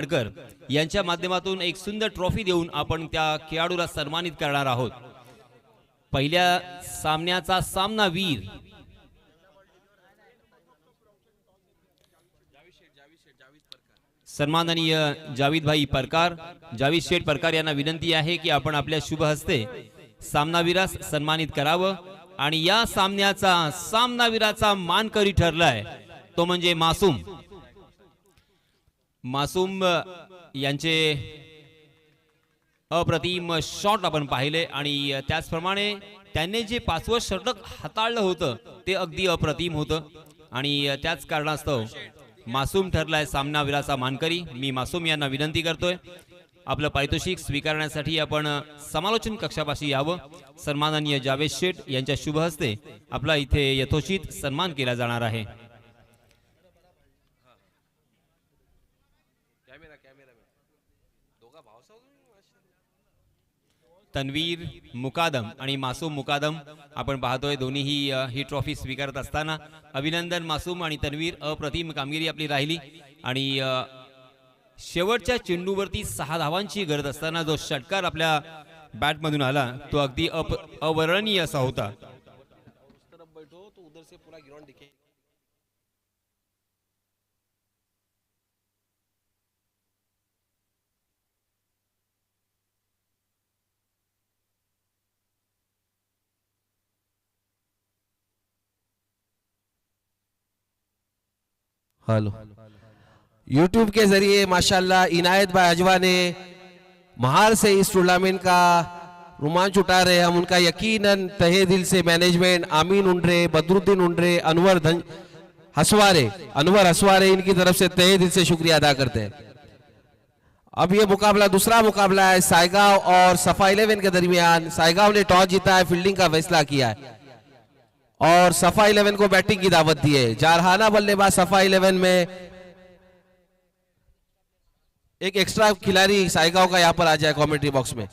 आंबेडकर यांच्या माध्यमातून एक सुंदर ट्रॉफी देऊन आपण त्या खेळाडूला सन्मानित करणार आहोत। पहिल्या सामन्याचा सामनावीर सन्माननीय जावेद भाई परकार, जावेद शेठ परकार यांना विनंती आहे की आपण आपल्या शुभ हस्ते सामनावीरास सन्मानित करावं। आणि या सामन्याचा सामनावीराचा मानकरी ठरलाय तो म्हणजे मासूम यांचे अप्रतिम शॉट आपण पाहिले आणि त्याचप्रमाणे त्यांनी जे 5वं षटक हाताळलं होतं ते अगदी अप्रतिम होतं आणि त्याच कारणास्तव मासूम ठरलाय सामनावीराचा मानकरी। मी मासूम यांना विनंती करतोय आपलं पारितोषिक स्वीकारण्यासाठी आपण समालोचन कक्षापाशी यावं। सन्माननीय जावेद शेठ यांच्या शुभ हस्ते आपला इथे यथोचित सन्मान केला जाणार आहे। तन्वीर मुकादम आणि मासूम मुकादम आपण पाहतोय दोन्हीही ही ट्रॉफी स्वीकारत असताना अभिनंदन मासूम आणि तन्वीर, अप्रतिम कामगिरी आपली राहिली आणि शेवटच्या चेंडूवरती 6 धावांची गरज असताना जो षटकार आपल्या बॅटमधून आला तो अगदी अवर्णनीय असा होता। हेलो यूट्यूब के जरिए माशाल्लाह इनायत भाई अजवा ने महार से इस टूर्नामेंट का रोमांच उठा रहे। हम उनका यकीनन तहे दिल से मैनेजमेंट आमीन उंडरे, बदरुद्दीन उंडरे, अनवर हसवारे इनकी तरफ से तहे दिल से शुक्रिया अदा करते हैं। अब ये मुकाबला दूसरा मुकाबला है सायगांव और सफा 11 के दरमियान। सायगांव ने टॉस जीता है, फील्डिंग का फैसला किया है और सफा 11 को बैटिंग की दावत दी है। जारहाना बल्लेबाज सफा 11 में एक एक्स्ट्रा खिलाड़ी सायगांव का यहां पर आ जाए कमेंट्री बॉक्स में।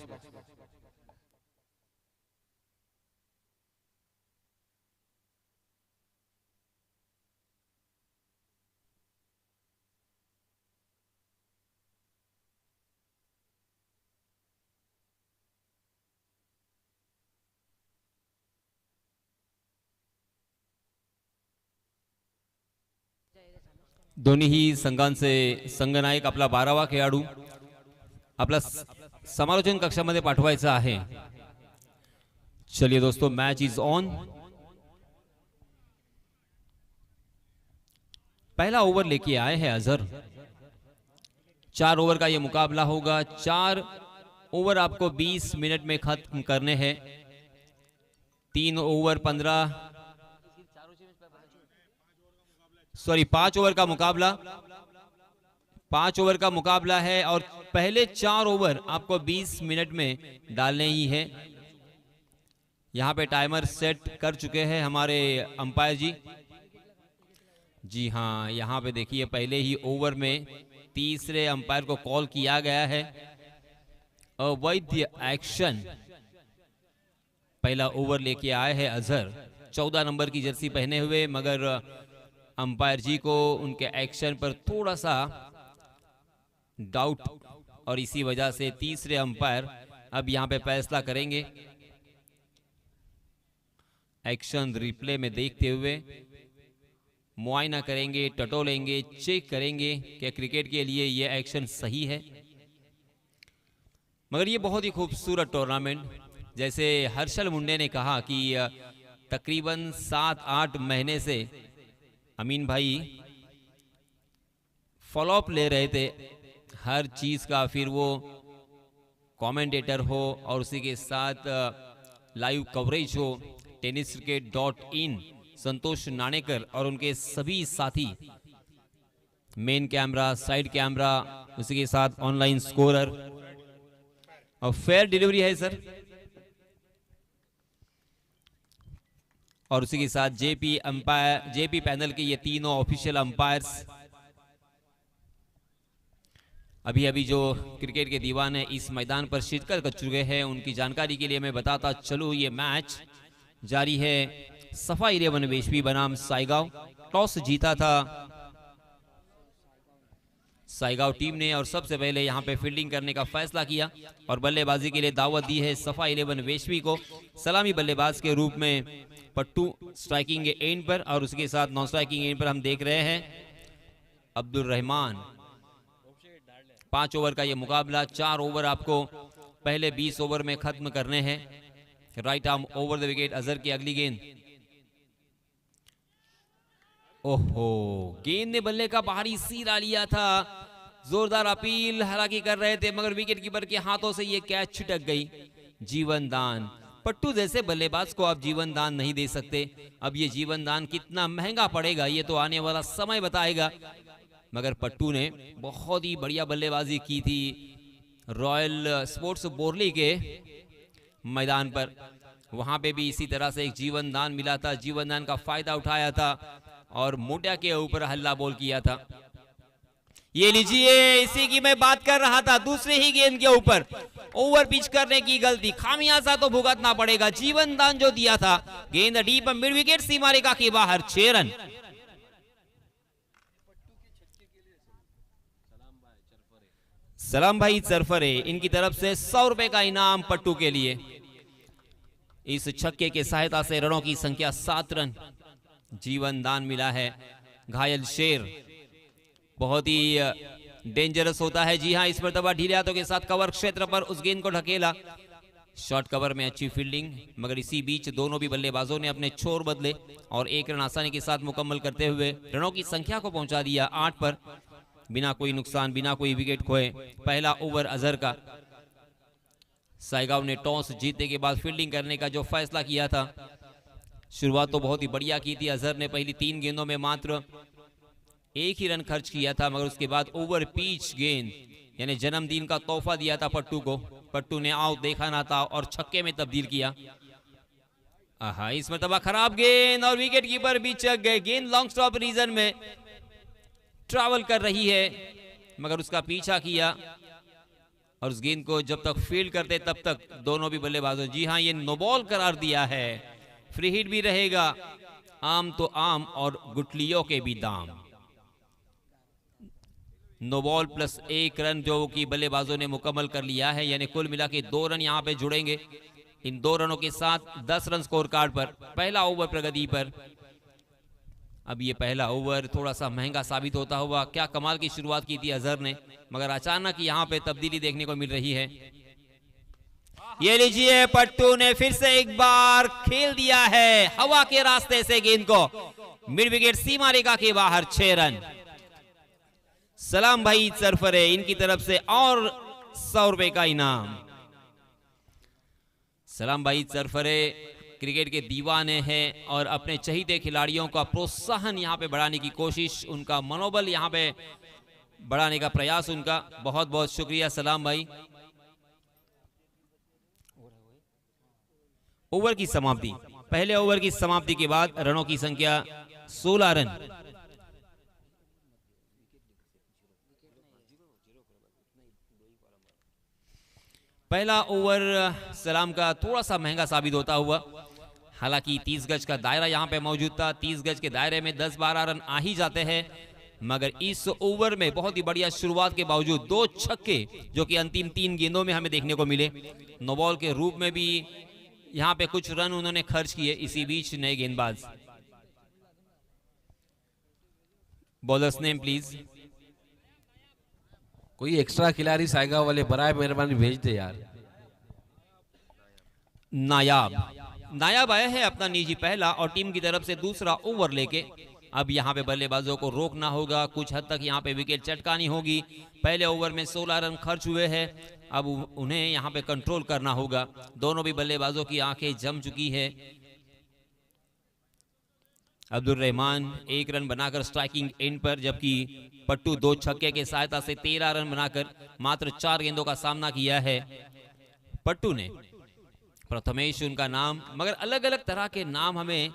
दोन्ही संघांचे संघनायक आपला 12वा खेळाडू आपला समालोचन कक्षामध्ये पाठवायचा आहे। चलिए दोस्तों, मैच इज ऑन। पहला ओवर लेके आए हैं अजहर। 4 ओवर का ये मुकाबला होगा। 4 ओवर आपको 20 मिनट में खत्म करने हैं। 5 ओवर का मुकाबला है और पहले 4 ओवर आपको 20 मिनट में डालने ही है। यहां पे टाइमर सेट कर चुके हैं हमारे अंपायर जी। जी हां, यहां पे देखिए पहले ही ओवर में तीसरे अंपायर को कॉल किया गया है। अवैध एक्शन। पहला ओवर लेके आए हैं अजहर, 14 नंबर की जर्सी पहने हुए, मगर अंपायर जी को उनके एक्शन पर थोड़ा सा डाउट और इसी वजह से तीसरे अंपायर अब यहां पे फैसला करेंगे। एक्शन रिप्ले में देखते हुए मुआयना करेंगे, टटोलेंगे, चेक करेंगे कि क्रिकेट के लिए ये एक्शन सही है। मगर ये बहुत ही खूबसूरत टूर्नामेंट, जैसे हर्षल मुंडे ने कहा कि तकरीबन 7-8 महीने से अमीन भाई फॉलोअप ले रहे थे हर चीज का, फिर वो कमेंटेटर हो और उसी के साथ लाइव कवरेज हो। tenniscricket.in संतोष नाणेकर और उनके सभी साथी, मेन कैमरा, साइड कैमरा, उसी के साथ ऑनलाइन स्कोरर और फेयर डिलीवरी है सर, और उसी के साथ जेपी पैनल के ये तीनों ऑफिशियल अंपायर्स। अभी जो क्रिकेट के दीवाने इस मैदान पर शिरकत कर चुके हैं उनकी जानकारी के लिए मैं बताता चलूं, ये मैच जारी है। सफा 11 वेशवी बनाम सायगांव। टॉस जीता था साइगांव टीम ने और सबसे पहले यहां पे फील्डिंग करने का फैसला किया और बल्लेबाजी के लिए दावत दी है सफा 11 वेशवी को। सलामी बल्लेबाज के रूप में पट्टू स्ट्राइकिंग के एंड पर और उसके साथ नॉन स्ट्राइकिंग एंड पर हम देख रहे हैं अब्दुल रहमान। 5 ओवर का ये मुकाबला, 4 ओवर आपको पहले 20 ओवर में खत्म करने हैं। Right arm over the wicket, Azhar की अगली गेंद। ओहो, गेंद ने बल्ले का बाहरी सीधा लिया था। जोरदार अपील हालांकि कर रहे थे मगर विकेट कीपर के हाथों से ये कैच छिटक गई। जीवन दान, पट्टू जैसे बल्लेबाज को आप जीवन दान नहीं दे सकते। अब ये जीवन दान कितना महंगा पड़ेगा ये तो आने वाला समय बताएगा। मगर पट्टू ने बहुत ही बढ़िया बल्लेबाजी की थी रॉयल स्पोर्ट्स बोरली के मैदान पर। वहां पे भी इसी तरह से एक जीवन दान मिला था, जीवन दान का फायदा उठाया था और मोटिया के ऊपर हल्ला बोल किया था। ये लीजिए, इसी की मैं बात कर रहा था। दूसरे ही गेंद के ऊपर ओवर पिच करने की गलती, खामियाजा तो भुगतना पड़ेगा। जीवन दान जो दिया था, गेंद डीप मिड विकेट सीमा रेखा के बाहर, 6 रन। सलाम भाई सरफरे, इनकी तरफ से 100 रुपए का इनाम पट्टू के लिए। इस छक्के के सहायता से रनों की संख्या 7 रन। जीवन दान मिला है। घायल शेर बहुत ही डेंजरस होता है। जी हां, इस मर्तबा ढीले हाथों के साथ कवर क्षेत्र पर उस गेंद को ढकेला। शॉर्ट कवर में अच्छी फील्डिंग, मगर इसी बीच दोनों भी बल्लेबाजों ने अपने छोर बदले और 1 रन आसानी के साथ मुकम्मल करते हुए रनों की संख्या को पहुंचा दिया 8 पर, बिना कोई नुकसान, बिना कोई विकेट खोए। पहला ओवर अजहर का। साइगांव ने टॉस जीतने के बाद फील्डिंग करने का जो फैसला किया था, शुरुआत तो बहुत ही बढ़िया की थी। अजहर ने पहली 3 गेंदों में मात्र 1 ही रन खर्च किया था, मगर उसके बाद ओवर पिच गेंद यानी जन्मदिन का तोहफा दिया था पट्टू को। पट्टू ने आउट देखा ना था और छक्के में तब्दील किया। आहा, इस मरतबा खराब गेंद और विकेट कीपर भी चक गए। गेंद लॉन्ग स्टॉप रीजन में ट्रैवल कर रही है, मगर उसका पीछा किया और उस गेंद को जब तक फील्ड करते तब तक दोनों भी बल्लेबाजों, जी हां, ये नो बॉल करार दिया है। फ्री हिट भी रहेगा। आम तो आम और गुटलियों के भी दाम। नो बॉल प्लस 1 रन जो कि बल्लेबाजों ने मुकम्मल कर लिया है, यानी कुल मिला के 2 रन यहां पे जुड़ेंगे। इन 2 रनों के साथ 10 रन स्कोर कार्ड पर। पहला ओवर प्रगति पर। अब ये पहला ओवर थोड़ा सा महंगा साबित होता हुआ। क्या कमाल की शुरुआत की थी अजहर ने, मगर अचानक यहां पे तब्दीली देखने को मिल रही है। ये लीजिए, पट्टू ने फिर से एक बार खेल दिया है हवा के रास्ते से गेंद को मिड विकेट सीमा रेखा के बाहर, 6 रन। सलाम भाई सरफरे, इनकी तरफ से और 100 रुपए का इनाम। सलाम भाई सरफरे क्रिकेट के दीवाने हैं और अपने चहीते खिलाड़ियों का प्रोत्साहन यहां पे बढ़ाने की कोशिश, उनका मनोबल यहां पे बढ़ाने का प्रयास उनका। बहुत बहुत शुक्रिया सलाम भाई। ओवर की समाप्ति। पहले ओवर की समाप्ति के बाद रनों की संख्या 16 रन। पहला ओवर सलाम का थोड़ा सा महंगा साबित होता हुआ। हालांकि 30 गज का दायरा यहां पे मौजूद था। 30 गज के दायरे में 10-12 रन आ ही जाते हैं, मगर इस ओवर में बहुत ही बढ़िया शुरुआत के बावजूद 2 छक्के जो कि अंतिम 3 गेंदों में हमें देखने को मिले। नो बॉल के रूप में भी यहां पे कुछ रन उन्होंने खर्च किए। इसी बीच नए गेंदबाज। Bowlers name please. कोई एक्स्ट्रा खिलाड़ी साइगांव वाले बराए मेहरबानी भेज दे यार। नायाब आया है अपना निजी पहला और टीम की तरफ से दूसरा ओवर लेके। अब यहां पे बल्लेबाजों को रोकना होगा, कुछ हद तक यहां पे विकेट चटकानी होगी। पहले ओवर में 16 रन खर्च हुए हैं, अब उन्हें यहां पे कंट्रोल करना होगा। दोनों भी बल्लेबाजों की आंखें जम चुकी है। अब्दुल रहमान 1 रन बनाकर स्ट्राइकिंग एंड पर, जबकि पट्टू 2 छक्के के सहायता से 13 रन बनाकर मात्र 4 गेंदों का सामना किया है। पट्टू ने प्रथमेश उनका नाम, मगर अलग अलग तरह के नाम हमें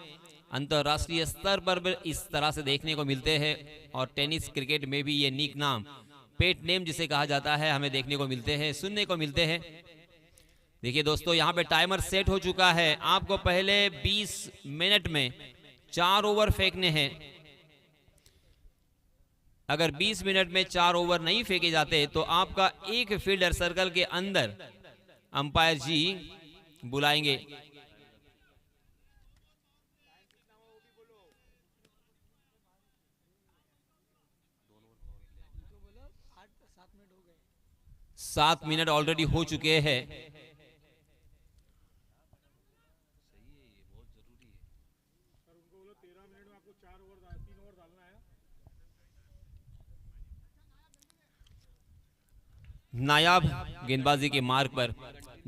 अंतरराष्ट्रीय स्तर पर भी इस तरह से देखने को मिलते हैं और टेनिस क्रिकेट में भी ये निक नाम, पेट नेम जिसे कहा जाता है, हमें देखने को मिलते हैं, सुनने को मिलते हैं। देखिए दोस्तों, यहाँ पे टाइमर सेट हो चुका है। आपको पहले 20 मिनट में 4 ओवर फेंकने हैं। अगर 20 मिनट में 4 ओवर नहीं फेंके जाते तो आपका एक फील्डर सर्कल के अंदर अंपायर जी बुलाएंगे। सात मिनट ऑलरेडी हो चुके हैं। नायाब गेंदबाजी के मार्ग पर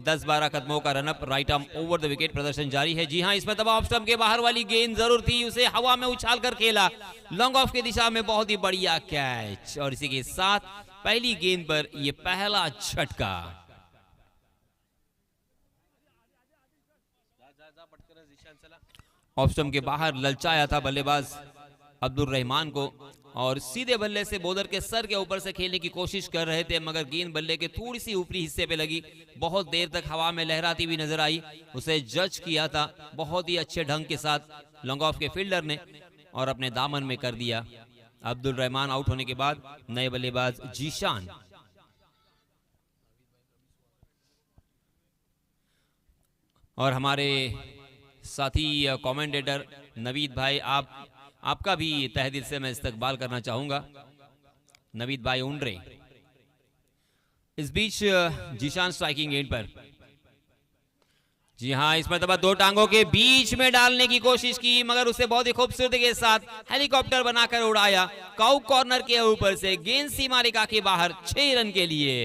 10-12 कदमों का run up, right arm over the wicket प्रदर्शन जारी है। जी हां, इसमें तब ऑफ स्टंप के बाहर वाली गेंद जरूर थी, उसे हवा में उछाल कर खेला लॉन्ग ऑफ की दिशा में, बहुत ही बढ़िया कैच। और इसी के साथ पहली गेंद पर यह पहला झटका। ऑफ स्टंप के बाहर ललचाया था बल्लेबाज अब्दुल रहमान को और सीधे बल्ले से बॉलर के सर के ऊपर से खेलने की कोशिश कर रहे थे, मगर गेंद बल्ले के थोड़ी सी ऊपरी हिस्से पे लगी, बहुत देर तक हवा में लहराती हुई नजर आई। उसे जज किया था बहुत ही अच्छे ढंग के साथ लॉन्ग ऑफ के फील्डर ने और अपने दामन में कर दिया। अब्दुल रहमान आउट होने के बाद नए बल्लेबाज जीशान। और हमारे साथी कमेंटेटर नवीद भाई, आपका भी तहे दिल से मैं इस्तकबाल करना चाहूंगा। नवीद भाई उंडरे। इस बीच जीशान स्ट्राइकिंग एंड पर, जी हां, इस मरतबा दो टांगों के बीच में डालने की कोशिश की, मगर उसे बहुत ही खूबसूरती के साथ हेलीकॉप्टर बनाकर उड़ाया काउ कॉर्नर के ऊपर से। गेंद सीमा रेखा के बाहर 6 रन के लिए।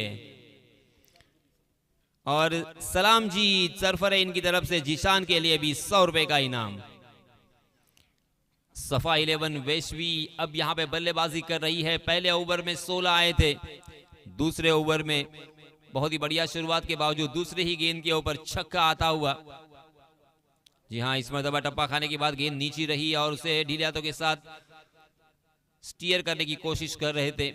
और सलाम जी सरफरे इनकी तरफ से जीशान के लिए भी 100 रुपए का इनाम। सफा 11 वैश्वी अब यहां पे बल्लेबाजी कर रही है। पहले ओवर में 16 आए थे, दूसरे ओवर में बहुत ही बढ़िया शुरुआत के बावजूद दूसरे ही गेंद के ऊपर छक्का आता हुआ। जी हां, इस मरतबा टप्पा खाने के बाद गेंद नीची रही और उसे ढीले हाथों के साथ स्टीयर करने की कोशिश कर रहे थे।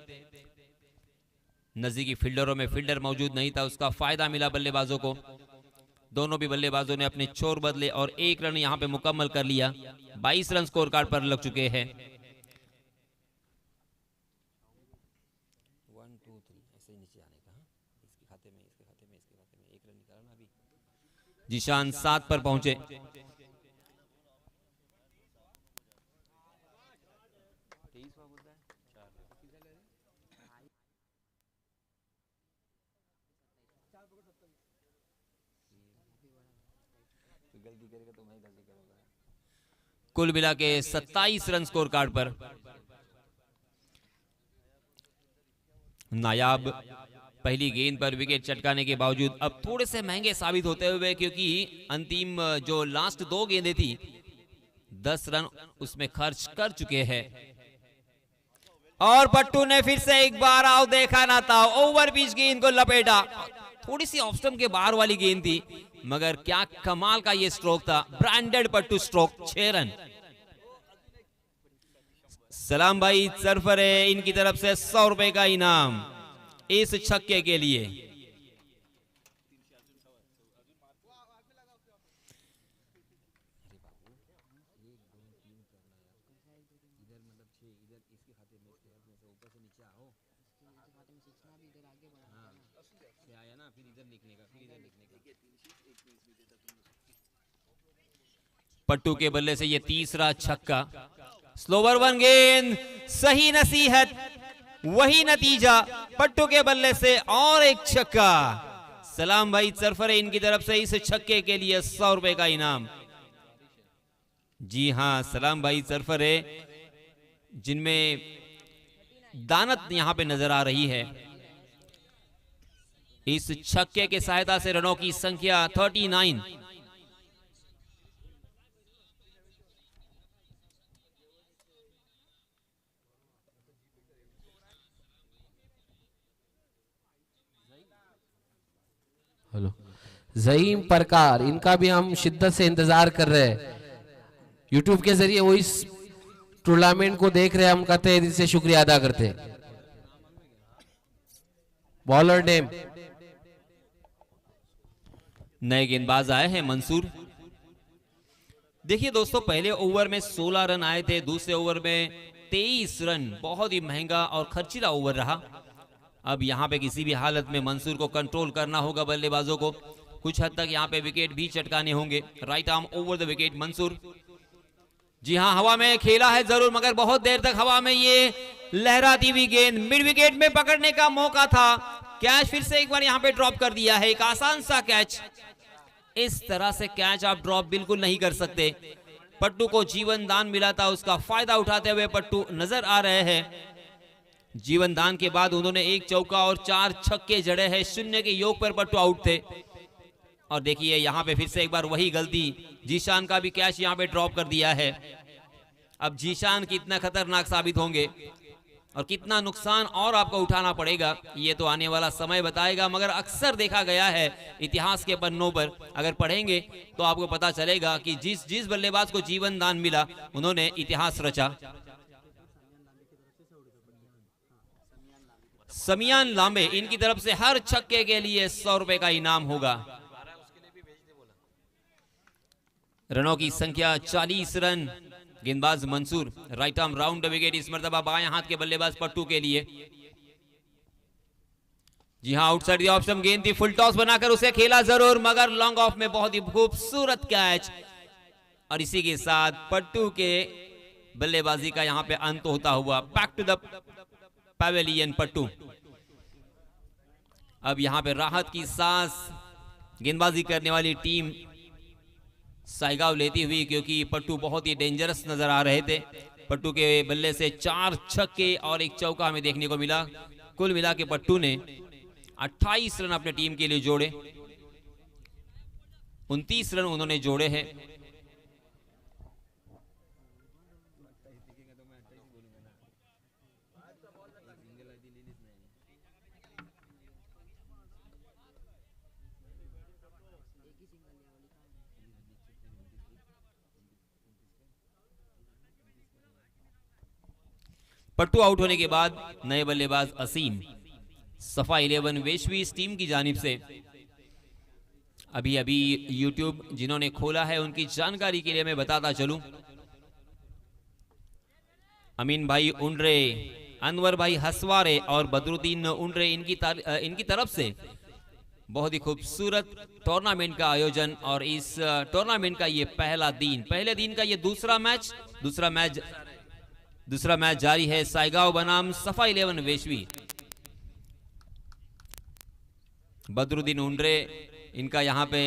नजदीकी फील्डरों में फील्डर मौजूद नहीं था, उसका फायदा मिला बल्लेबाजों को। दोनों भी बल्लेबाजों ने अपने छोर बदले और 1 रन यहां पे मुकम्मल कर लिया। 22 रन स्कोर कार्ड पर लग चुके हैं। 1 2 3 ऐसे नीचे आने का, इसके खाते में 1 रन निकालना। अभी जीशान 7 पर पहुंचे। कुल मिला के 27 रन स्कोर कार्ड पर। नायाब पहली गेंद पर विकेट चटकाने के बावजूद अब थोड़े से महंगे साबित होते हुए, क्योंकि अंतिम जो लास्ट 2 गेंदें थी 10 रन उसमें खर्च कर चुके हैं। और पट्टू ने फिर से एक बार आओ देखा ना था, ओवर पिच गेंद को लपेटा। थोड़ी सी ऑफ स्टंप के बाहर वाली गेंद थी, मगर क्या कमाल का ये स्ट्रोक था, ब्रांडेड पट्टू स्ट्रोक। 6 रन। सलाम भाई सरफरे इनकी तरफ से 100 रुपए का इनाम इस छक्के के लिए। पट्टू के बल्ले से ये तीसरा छक्का। स्लोवर 1 गेंद, सही नसीहत वही नतीजा। पट्टू के बल्ले से और एक छक्का। सलाम भाई सरफरे इनकी तरफ से इस छक्के के लिए 100 रुपए का इनाम। जी हां, सलाम भाई सरफरे जिनमें दानत यहां पे नजर आ रही है। इस छक्के के सहायता से रनों की संख्या 39। हेलो, जहीम परकार, इनका भी हम शिद्दत से इंतजार कर रहे हैं। यूट्यूब के जरिए वो इस टूर्नामेंट को देख रहे हैं, हम कहते हैं दिल से शुक्रिया अदा करते हैं। बॉलर नेम, नए गेंदबाज आए हैं मंसूर। देखिए दोस्तों, पहले ओवर में 16 रन आए थे, दूसरे ओवर में 23 रन, बहुत ही महंगा और खर्चीला ओवर रहा। अब यहाँ पे किसी भी हालत में मंसूर को कंट्रोल करना होगा बल्लेबाजों को, कुछ हद तक यहाँ पे विकेट भी चटकाने होंगे। Right arm over the wicket Mansoor. जी हाँ, हवा में खेला है जरूर, मगर बहुत देर तक हवा में ये लहराती हुई गेंद मिड विकेट में पकड़ने का मौका था। कैच फिर से एक बार यहाँ पे ड्रॉप कर दिया है, एक आसान सा कैच। इस तरह से कैच आप ड्रॉप बिल्कुल नहीं कर सकते। पट्टू को जीवन दान मिला था, उसका फायदा उठाते हुए पट्टू नजर आ रहे हैं। जीवन दान के बाद उन्होंने एक चौका और 4 छक्के जड़े हैं। 0 के योग पर पट्टू आउट थे। और देखिए यहाँ पे फिर से एक बार वही गलती, जीशान का भी कैच यहाँ पे ड्रॉप कर दिया है। अब जीशान कितना खतरनाक साबित होंगे और कितना नुकसान और आपको उठाना पड़ेगा, ये तो आने वाला समय बताएगा। मगर अक्सर देखा गया है इतिहास के पन्नों पर, अगर पढ़ेंगे तो आपको पता चलेगा कि जिस बल्लेबाज को जीवन दान मिला उन्होंने इतिहास रचा। समियान लांबे, इनकी तरफ से हर छक्के के लिए 100 रुपए का इनाम होगा। रनों की संख्या 40 रन। गेंदबाज Mansoor, right arm round the wicket, इस मर्तबा बाएं हाथ के बल्लेबाज पट्टू के लिए। जी हां, आउटसाइड द ऑफ स्टंप गेंद थी, फुल टॉस बनाकर उसे खेला जरूर, मगर लॉन्ग ऑफ में बहुत ही खूबसूरत कैच। और इसी के साथ पट्टू के बल्लेबाजी का यहां पे अंत होता हुआ। Back to the pavilion Pattu. अब यहां पे राहत की सांस गेंदबाजी करने वाली टीम साइगाव लेती हुई, क्योंकि पट्टू बहुत ही डेंजरस नजर आ रहे थे। पट्टू के बल्ले से 4 छक्के और एक चौका हमें देखने को मिला। कुल मिला के पट्टू ने 28 रन अपने टीम के लिए जोड़े, 29 रन उन्होंने जोड़े हैं। पट्टू आउट होने के बाद नए बल्लेबाज असीम, सफा 11 वेशवी इस टीम की जानिब से। अभी अभी यूट्यूब जिन्होंने खोला है उनकी जानकारी के लिए मैं बताता चलूं, अमीन भाई उंडरे, अनवर भाई हसवारे और बदरुद्दीन उंडरे, इनकी तरफ से बहुत ही खूबसूरत टूर्नामेंट का आयोजन। और इस टूर्नामेंट का ये पहले दिन का ये दूसरा मैच जारी है। साइगाव बनाम सफा 11 वेशवी। बदरुद्दीन उंडरे, इनका यहां पे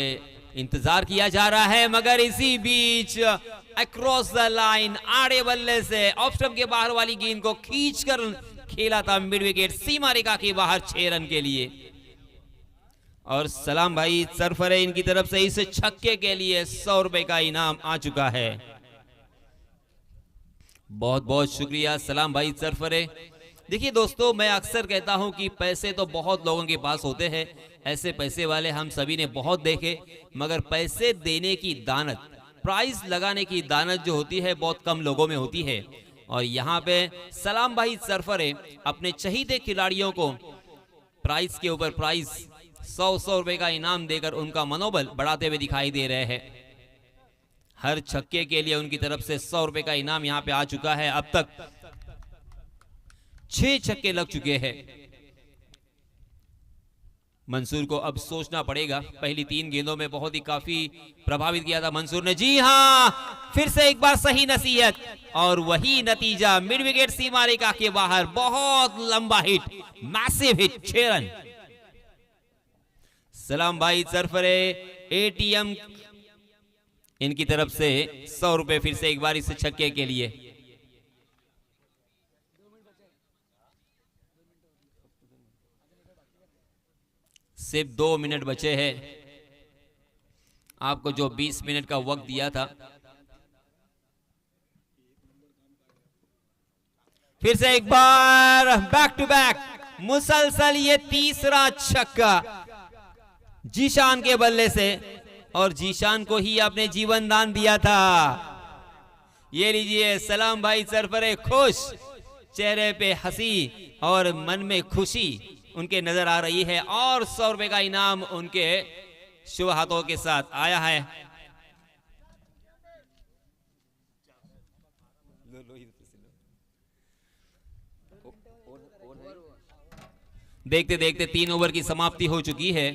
इंतजार किया जा रहा है, मगर इसी बीच अक्रॉस द लाइन आड़े बल्ले से ऑफ स्टंप के बाहर वाली गेंद को खींचकर खेला था मिड विकेट, सीमा रेखा के बाहर 6 रन के लिए। और सलाम भाई सरफरे, इनकी तरफ से इस छक्के के लिए 100 रुपए का इनाम आ चुका है। बहुत बहुत शुक्रिया सलाम भाई सरफरे। देखिए दोस्तों, मैं अक्सर कहता हूं कि पैसे तो बहुत लोगों के पास होते हैं, ऐसे पैसे वाले हम सभी ने बहुत देखे, मगर पैसे देने की दानत, प्राइस लगाने की दानत जो होती है बहुत कम लोगों में होती है। और यहाँ पे सलाम भाई सरफरे अपने चहीते खिलाड़ियों को प्राइस के ऊपर प्राइस 100 रुपए का इनाम देकर उनका मनोबल बढ़ाते हुए दिखाई दे रहे हैं। हर छक्के के लिए उनकी तरफ से 100 रुपए का इनाम यहां पे आ चुका है। अब तक 6 छक्के लग चुके हैं। मंसूर को अब सोचना पड़ेगा। पहली 3 गेंदों में बहुत ही काफी प्रभावित किया था मंसूर ने। जी हां, फिर से एक बार सही नसीहत और वही नतीजा, मिड विकेट सीमा रेखा के बाहर, बहुत लंबा हिट, मैसिव हिट, 6 रन। सलाम भाई सरफरे एटीएम, इनकी तरफ से 100 रुपए फिर से एक बार इस छक्के के लिए। सिर्फ 2 मिनट बचे हैं, आपको जो 20 मिनट का वक्त दिया था। फिर से एक बार बैक टू बैक मुसलसल ये तीसरा छक्का जीशान के बल्ले से, और जीशान को ही आपने जीवन दान दिया था। ये लीजिए सलाम भाई सरफरे, खुश चेहरे पे हंसी और मन में खुशी उनके नजर आ रही है, और 100 रुपए का इनाम उनके शुभ हाथों के साथ आया है। देखते देखते 3 ओवर की समाप्ति हो चुकी है।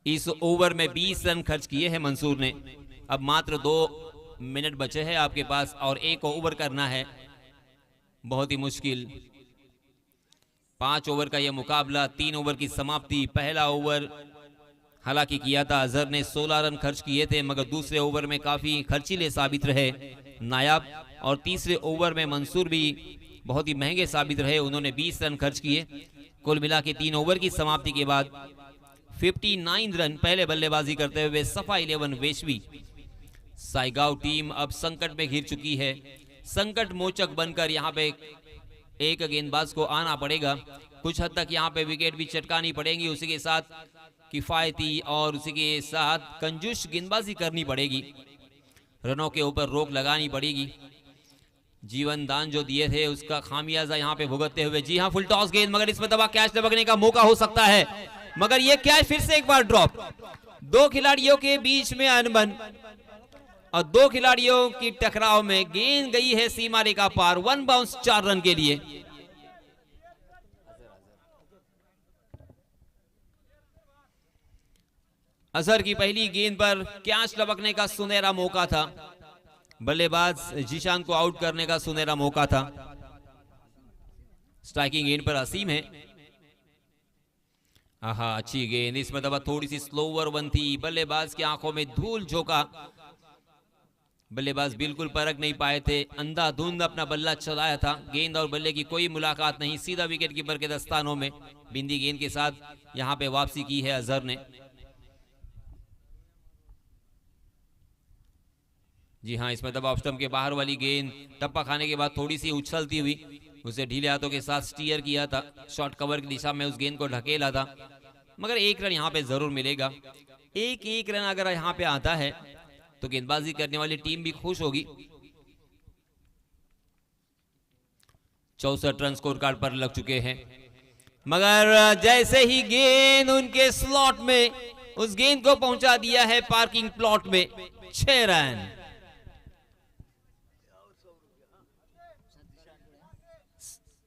इस ओवर में 20 रन खर्च किए हैं मंसूर ने। अब मात्र 2 मिनट बचे हैं आपके पास और 1 ओवर करना है, बहुत ही मुश्किल। 5 ओवर का यह मुकाबला, 3 ओवर की समाप्ति। पहला ओवर हालांकि किया था अजहर ने, 16 रन खर्च किए थे, मगर दूसरे ओवर में काफी खर्चीले साबित रहे नायाब, और तीसरे ओवर में मंसूर भी बहुत ही महंगे साबित रहे, उन्होंने 20 रन खर्च किए। कुल मिला के 3 ओवर की समाप्ति के बाद 59 रन पहले बल्लेबाजी करते हुए सफा 11 वेशवी साइगांव टीम अब संकट में घिर चुकी है। संकट मोचक बनकर यहाँ पे एक गेंदबाज को आना पड़ेगा, कुछ हद तक यहाँ पे विकेट भी चटकानी पड़ेगी, उसी के साथ किफायती और उसी के साथ कंजूस गेंदबाजी करनी पड़ेगी, रनों के ऊपर रोक लगानी पड़ेगी। जीवन दान जो दिए थे उसका खामियाजा यहाँ पे भुगतते हुए। जी हाँ, फुल टॉस गेंद, मगर इसमें दबा कैच दबकने का मौका हो सकता है, मगर ये कैच फिर से एक बार ड्रॉप। 2 खिलाड़ियों के बीच में अनबन और 2 खिलाड़ियों की टकराव में गेंद गई है सीमा रेखा पार। 1 बाउंस 4 रन के लिए। अजहर की पहली गेंद पर कैच लपकने का सुनहरा मौका था, बल्लेबाज जीशान को आउट करने का सुनहरा मौका था। स्ट्राइकिंग गेंद पर असीम है। आहा, अच्छी गेंद, इसमें दबा थोड़ी सी स्लोवर वन थी, बल्लेबाज की आंखों में धूल झोंका, बल्लेबाज बिल्कुल परख नहीं पाए थे, अंधाधुंध अपना बल्ला चलाया था, गेंद और बल्ले की कोई मुलाकात नहीं, सीधा विकेट कीपर के दस्तानों में बिंदी गेंद के साथ यहां पे वापसी की है अजहर ने। जी हाँ, इसमें दबा ऑफ स्टंप के बाहर वाली गेंद, टप्पा खाने के बाद थोड़ी सी उछलती हुई, उसे ढीले हाथों के साथ स्टीयर किया था, शॉर्ट कवर की दिशा में उस गेंद को ढकेला था, मगर 1 रन यहाँ पे जरूर मिलेगा। एक रन अगर यहाँ पे आता है तो गेंदबाजी करने वाली टीम भी खुश होगी। 64 रन स्कोर कार्ड पर लग चुके हैं, मगर जैसे ही गेंद उनके स्लॉट में, उस गेंद को पहुंचा दिया है पार्किंग प्लॉट में। 6 रन।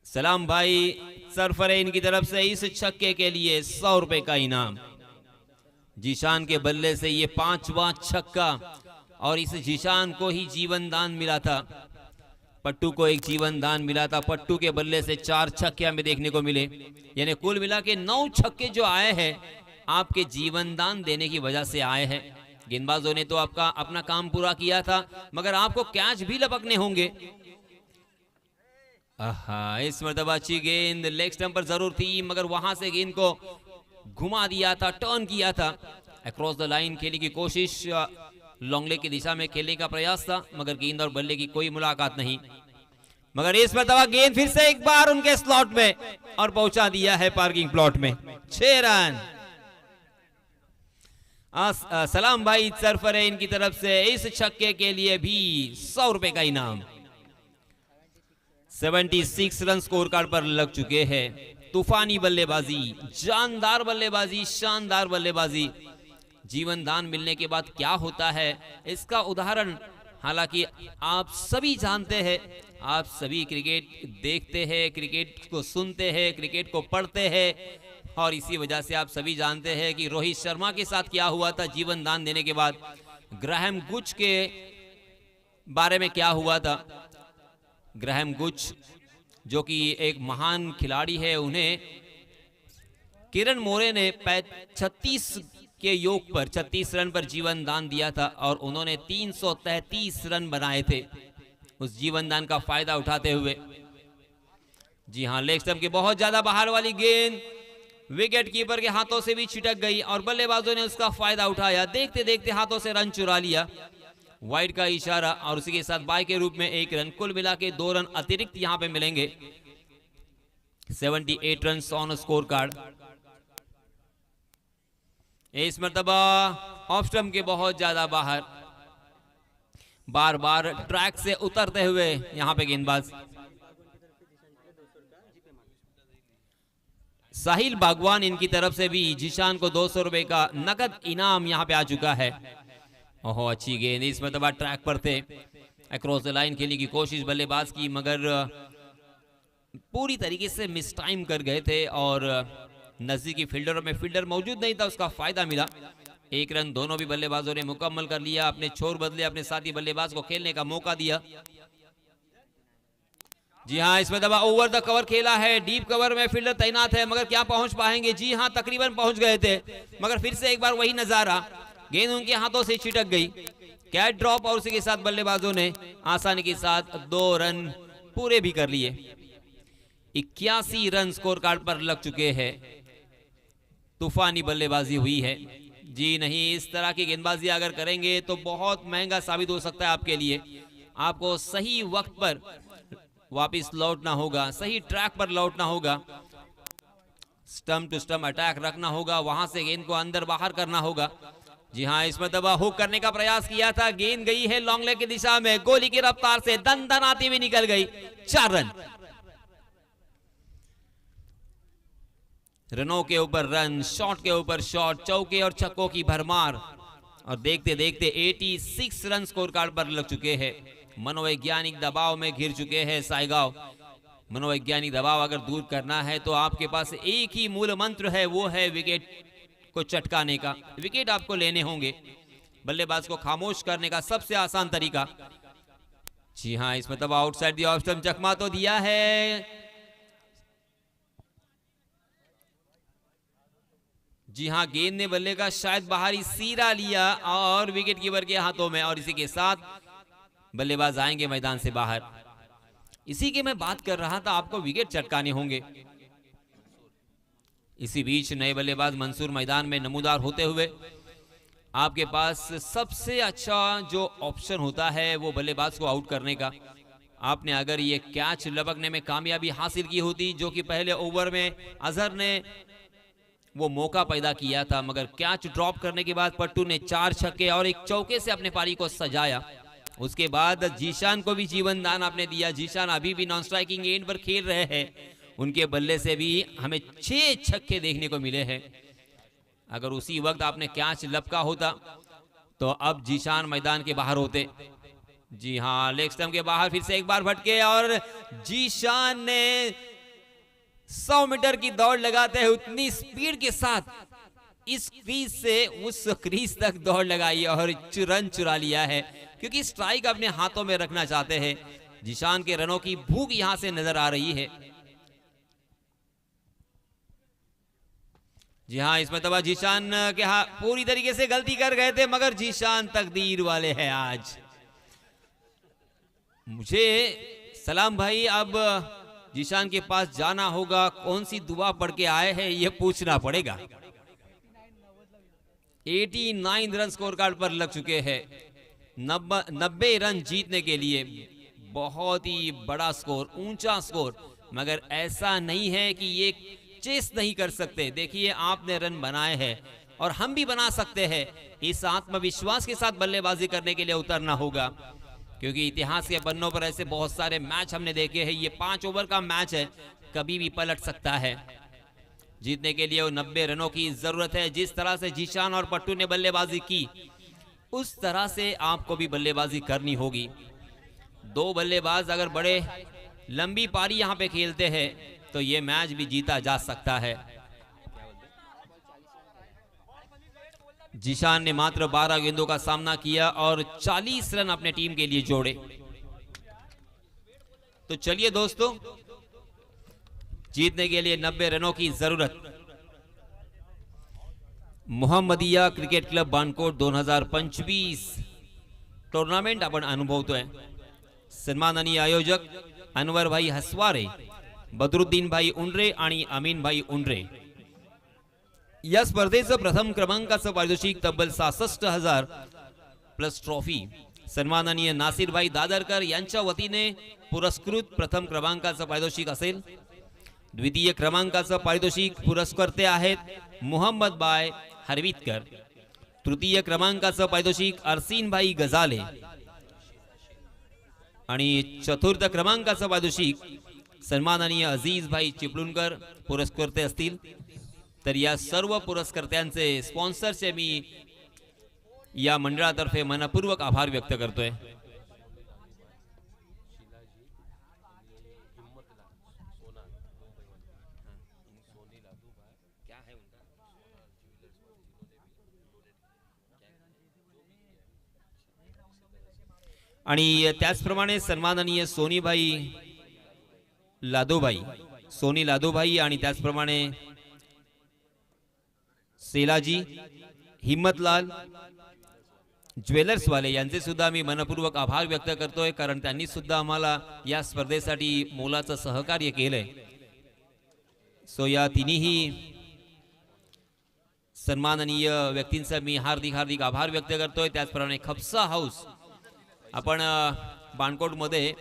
सलाम भाई सरफरेन की तरफ से इस छक्के के लिए 100 रुपए का इनाम। जीशान के बल्ले से ये 5वां छक्का, और इस जीशान को ही जीवन दान मिला था, पट्टू को एक जीवन दान मिला था, पट्टू के बल्ले से 4 छक्के हमें देखने को मिले, यानी कुल मिला के 9 छक्के जो आए हैं आपके जीवन दान देने की वजह से आए हैं। गेंदबाजों ने तो आपका अपना काम पूरा किया था, मगर आपको कैच भी लपकने होंगे। आहा, इस मरतबा अच्छी गेंद लेग स्टंप पर जरूर थी, मगर वहां से गेंद को घुमा दिया था, टर्न किया था, अक्रॉस द लाइन खेलने की कोशिश, लॉन्ग लेग की दिशा में खेलने का प्रयास था, मगर गेंद और बल्ले की कोई मुलाकात नहीं। मगर इस मरतबा गेंद फिर से एक बार उनके स्लॉट में और पहुंचा दिया है पार्किंग प्लॉट में। 6 रन। सलाम भाई सरफरेन की तरफ से इस छक्के के लिए भी 100 रुपए का इनाम। 76 रन स्कोर कार्ड पर लग चुके हैं। तूफानी बल्लेबाजी, जानदार बल्लेबाजी, शानदार बल्लेबाजी। जीवन दान मिलने के बाद क्या होता है इसका उदाहरण हालांकि आप सभी जानते हैं, आप सभी क्रिकेट देखते हैं, क्रिकेट को सुनते हैं, क्रिकेट को पढ़ते हैं, और इसी वजह से आप सभी जानते हैं कि रोहित शर्मा के साथ क्या हुआ था जीवन दान देने के बाद, ग्राहम गुच के बारे में क्या हुआ था। ग्राहम गुच जो कि एक महान खिलाड़ी है, उन्हें किरण मोरे ने 36 के योग पर 36 रन पर जीवन दान दिया था, और उन्होंने 333 रन बनाए थे उस जीवन दान का फायदा उठाते हुए। जी हां, लेग स्टंप के बहुत ज्यादा बाहर वाली गेंद विकेट कीपर के हाथों से भी छिटक गई, और बल्लेबाजों ने उसका फायदा उठाया, देखते देखते हाथों से रन चुरा लिया। वाइड का इशारा और उसी के साथ बाय के रूप में 1 रन, कुल मिला के 2 रन अतिरिक्त यहां पे मिलेंगे। 78 रन ऑन स्कोर कार्ड। इस मर्तबा ऑफ स्टंप के बहुत ज्यादा बाहर, बार बार ट्रैक से उतरते हुए यहां पे गेंदबाज साहिल बागवान, इनकी तरफ से भी जीशान को 200 रुपए का नकद इनाम यहां पे आ चुका है। ओहो, अच्छी गेंद, इस मर्तबा ट्रैक पर थे, अक्रॉस द लाइन खेलने की कोशिश बल्लेबाज की, मगर पूरी तरीके से मिस टाइम कर गए थे और नजदीकी फील्डरों में फील्डर मौजूद नहीं था, उसका फायदा मिला। 1 रन दोनों भी बल्लेबाजों ने मुकम्मल कर लिया, अपने छोर बदले, अपने साथी बल्लेबाज को खेलने का मौका दिया। जी हाँ, इसमें दबा ओवर द कवर खेला है, डीप कवर में फील्डर तैनात है, मगर क्या पहुंच पाएंगे? जी हाँ, तकरीबन पहुंच गए थे, मगर फिर से एक बार वही नजारा, गेंद उनके हाथों से छिटक गई। कैच ड्रॉप और उसी के साथ बल्लेबाजों ने आसानी के साथ 2 रन पूरे भी कर लिए। 81 रन स्कोर कार्ड पर लग चुके हैं। तूफानी बल्लेबाजी हुई है। जी नहीं, इस तरह की गेंदबाजी अगर करेंगे तो बहुत महंगा साबित हो सकता है आपके लिए। आपको सही वक्त पर वापस लौटना होगा, सही ट्रैक पर लौटना होगा, स्टंप टू स्टंप अटैक रखना होगा, वहां से गेंद को अंदर बाहर करना होगा। जी हाँ, इसमें दबा हुक करने का प्रयास किया था, गेंद गई है लॉन्ग लेग की दिशा में, गोली की रफ्तार से दन दन आती हुई निकल गई। 4 रन, रनों के ऊपर रन, शॉट के ऊपर शॉट, चौके और छक्कों की भरमार, और देखते देखते 86 रन स्कोर कार्ड पर लग चुके हैं। मनोवैज्ञानिक दबाव में घिर चुके हैं साइगांव। मनोवैज्ञानिक दबाव अगर दूर करना है तो आपके पास एक ही मूल मंत्र है, वो है विकेट को चटकाने का। विकेट आपको लेने होंगे, बल्लेबाज को खामोश करने का सबसे आसान तरीका। जी हाँ, इसमें तब आउटसाइड द ऑफ स्टंप चकमा तो दिया है। जी हाँ, गेंद ने बल्ले का शायद बाहरी सीरा लिया और विकेट कीपर के हाथों में, और इसी के साथ बल्लेबाज आएंगे मैदान से बाहर। इसी की मैं बात कर रहा था, आपको विकेट चटकाने होंगे। इसी बीच नए बल्लेबाज मंसूर मैदान में नमूदार होते हुए, आपके पास सबसे अच्छा जो ऑप्शन होता है वो बल्लेबाज को आउट करने का। आपने अगर ये कैच लपकने में कामयाबी हासिल की होती, जो कि पहले ओवर में अजहर ने वो मौका पैदा किया था, मगर कैच ड्रॉप करने के बाद पट्टू ने 4 छक्के और 1 चौके से अपने पारी को सजाया। उसके बाद जीशान को भी जीवन दान आपने दिया। जीशान अभी भी नॉन स्ट्राइकिंग एंड पर खेल रहे हैं, उनके बल्ले से भी हमें 6 छक्के देखने को मिले हैं। अगर उसी वक्त आपने कैच लपका होता तो अब जीशान मैदान के बाहर होते। जी हाँ, लेग स्टंप के बाहर फिर से एक बार भटके और जीशान ने 100 मीटर की दौड़ लगाते हैं उतनी स्पीड के साथ इस क्रीज से उस क्रीज तक दौड़ लगाई और रन चुरा लिया है, क्योंकि स्ट्राइक अपने हाथों में रखना चाहते हैं। जीशान के रनों की भूख यहां से नजर आ रही है। जी हाँ, इसमें तब जीशान के पूरी तरीके से गलती कर गए थे, मगर जीशान तकदीर वाले हैं आज। मुझे सलाम भाई, अब जीशान के पास जाना होगा, कौन सी दुआ पढ़ के आए हैं ये पूछना पड़ेगा। 89 रन स्कोर कार्ड पर लग चुके हैं। 90 रन जीतने के लिए बहुत ही बड़ा स्कोर, ऊंचा स्कोर, मगर ऐसा नहीं है कि ये चेस नहीं कर सकते। देखिए, आपने रन बनाए हैं और हम भी बना सकते हैं। इस आत्मविश्वास के साथ बल्लेबाजी करने के लिए उतरना होगा, क्योंकि इतिहास के पन्नों पर ऐसे बहुत सारे मैच हमने देखे हैं। ये 5 ओवर का मैच है, कभी भी पलट सकता है। जीतने के लिए वो 90 रनों की जरूरत है। जिस तरह से जीशान और पट्टू ने बल्लेबाजी की, उस तरह से आपको भी बल्लेबाजी करनी होगी। 2 बल्लेबाज अगर बड़े लंबी पारी यहां पे खेलते हैं तो ये मैच भी जीता जा सकता है। जीशान ने मात्र 12 गेंदों का सामना किया और 40 रन अपने टीम के लिए जोड़े। तो चलिए दोस्तों, जीतने के लिए 90 रनों की जरूरत। Mohammadia cricket club Bankot 2025 tournament आपण अनुभवतोय। सन्माननीय आयोजक अनवर भाई हसवारे, बदरुद्दीन भाई उंडरे आणि अमीन भाई उंडरे। या स्पर्धेचं प्रथम क्रमांकाचं पारितोषिक तब्बल 66,000 प्लस ट्रॉफी सन्माननीय नासिर भाई दादरकर यांच्या वतीने पुरस्कृत प्रथम क्रमांकाचं पारितोषिक असेल। द्वितीय क्रमांकाचं पारितोषिक पुरस्कर्ते आहेत मोहम्मद बाय हरवितकर। तृतीय क्रमांकाचं पारितोषिक अरसीन भाई गजाले आणि चतुर्थ क्रमांकाचं पारितोषिक सन्माननीय अजीज भाई चिपळूणकर पुरस्कर्ते असतील। तर या सर्व पुरस्कर्त्यांचे स्पॉन्सरचे मी या मंडळातर्फे मनपूर्वक आभार व्यक्त करतोय। आणि त्याचप्रमाणे सन्माननीय सोनीबाई लादोबाई, सोनी लादोबाई आणि त्याचप्रमाणे सेलाजी हिम्मतलाल ज्वेलर्स वाले यांचे सुद्धा मी मनपूर्वक आभार व्यक्त करतोय, कारण त्यांनी सुद्धा आम्हाला या स्पर्धेसाठी मोलाचं सहकार्य केलंय. सो या तिन्ही सन्माननीय व्यक्तींचा मी हार्दिक हार्दिक आभार व्यक्त करतोय. त्याचप्रमाणे खपसा हाऊस, आपण बाणकोट मध्ये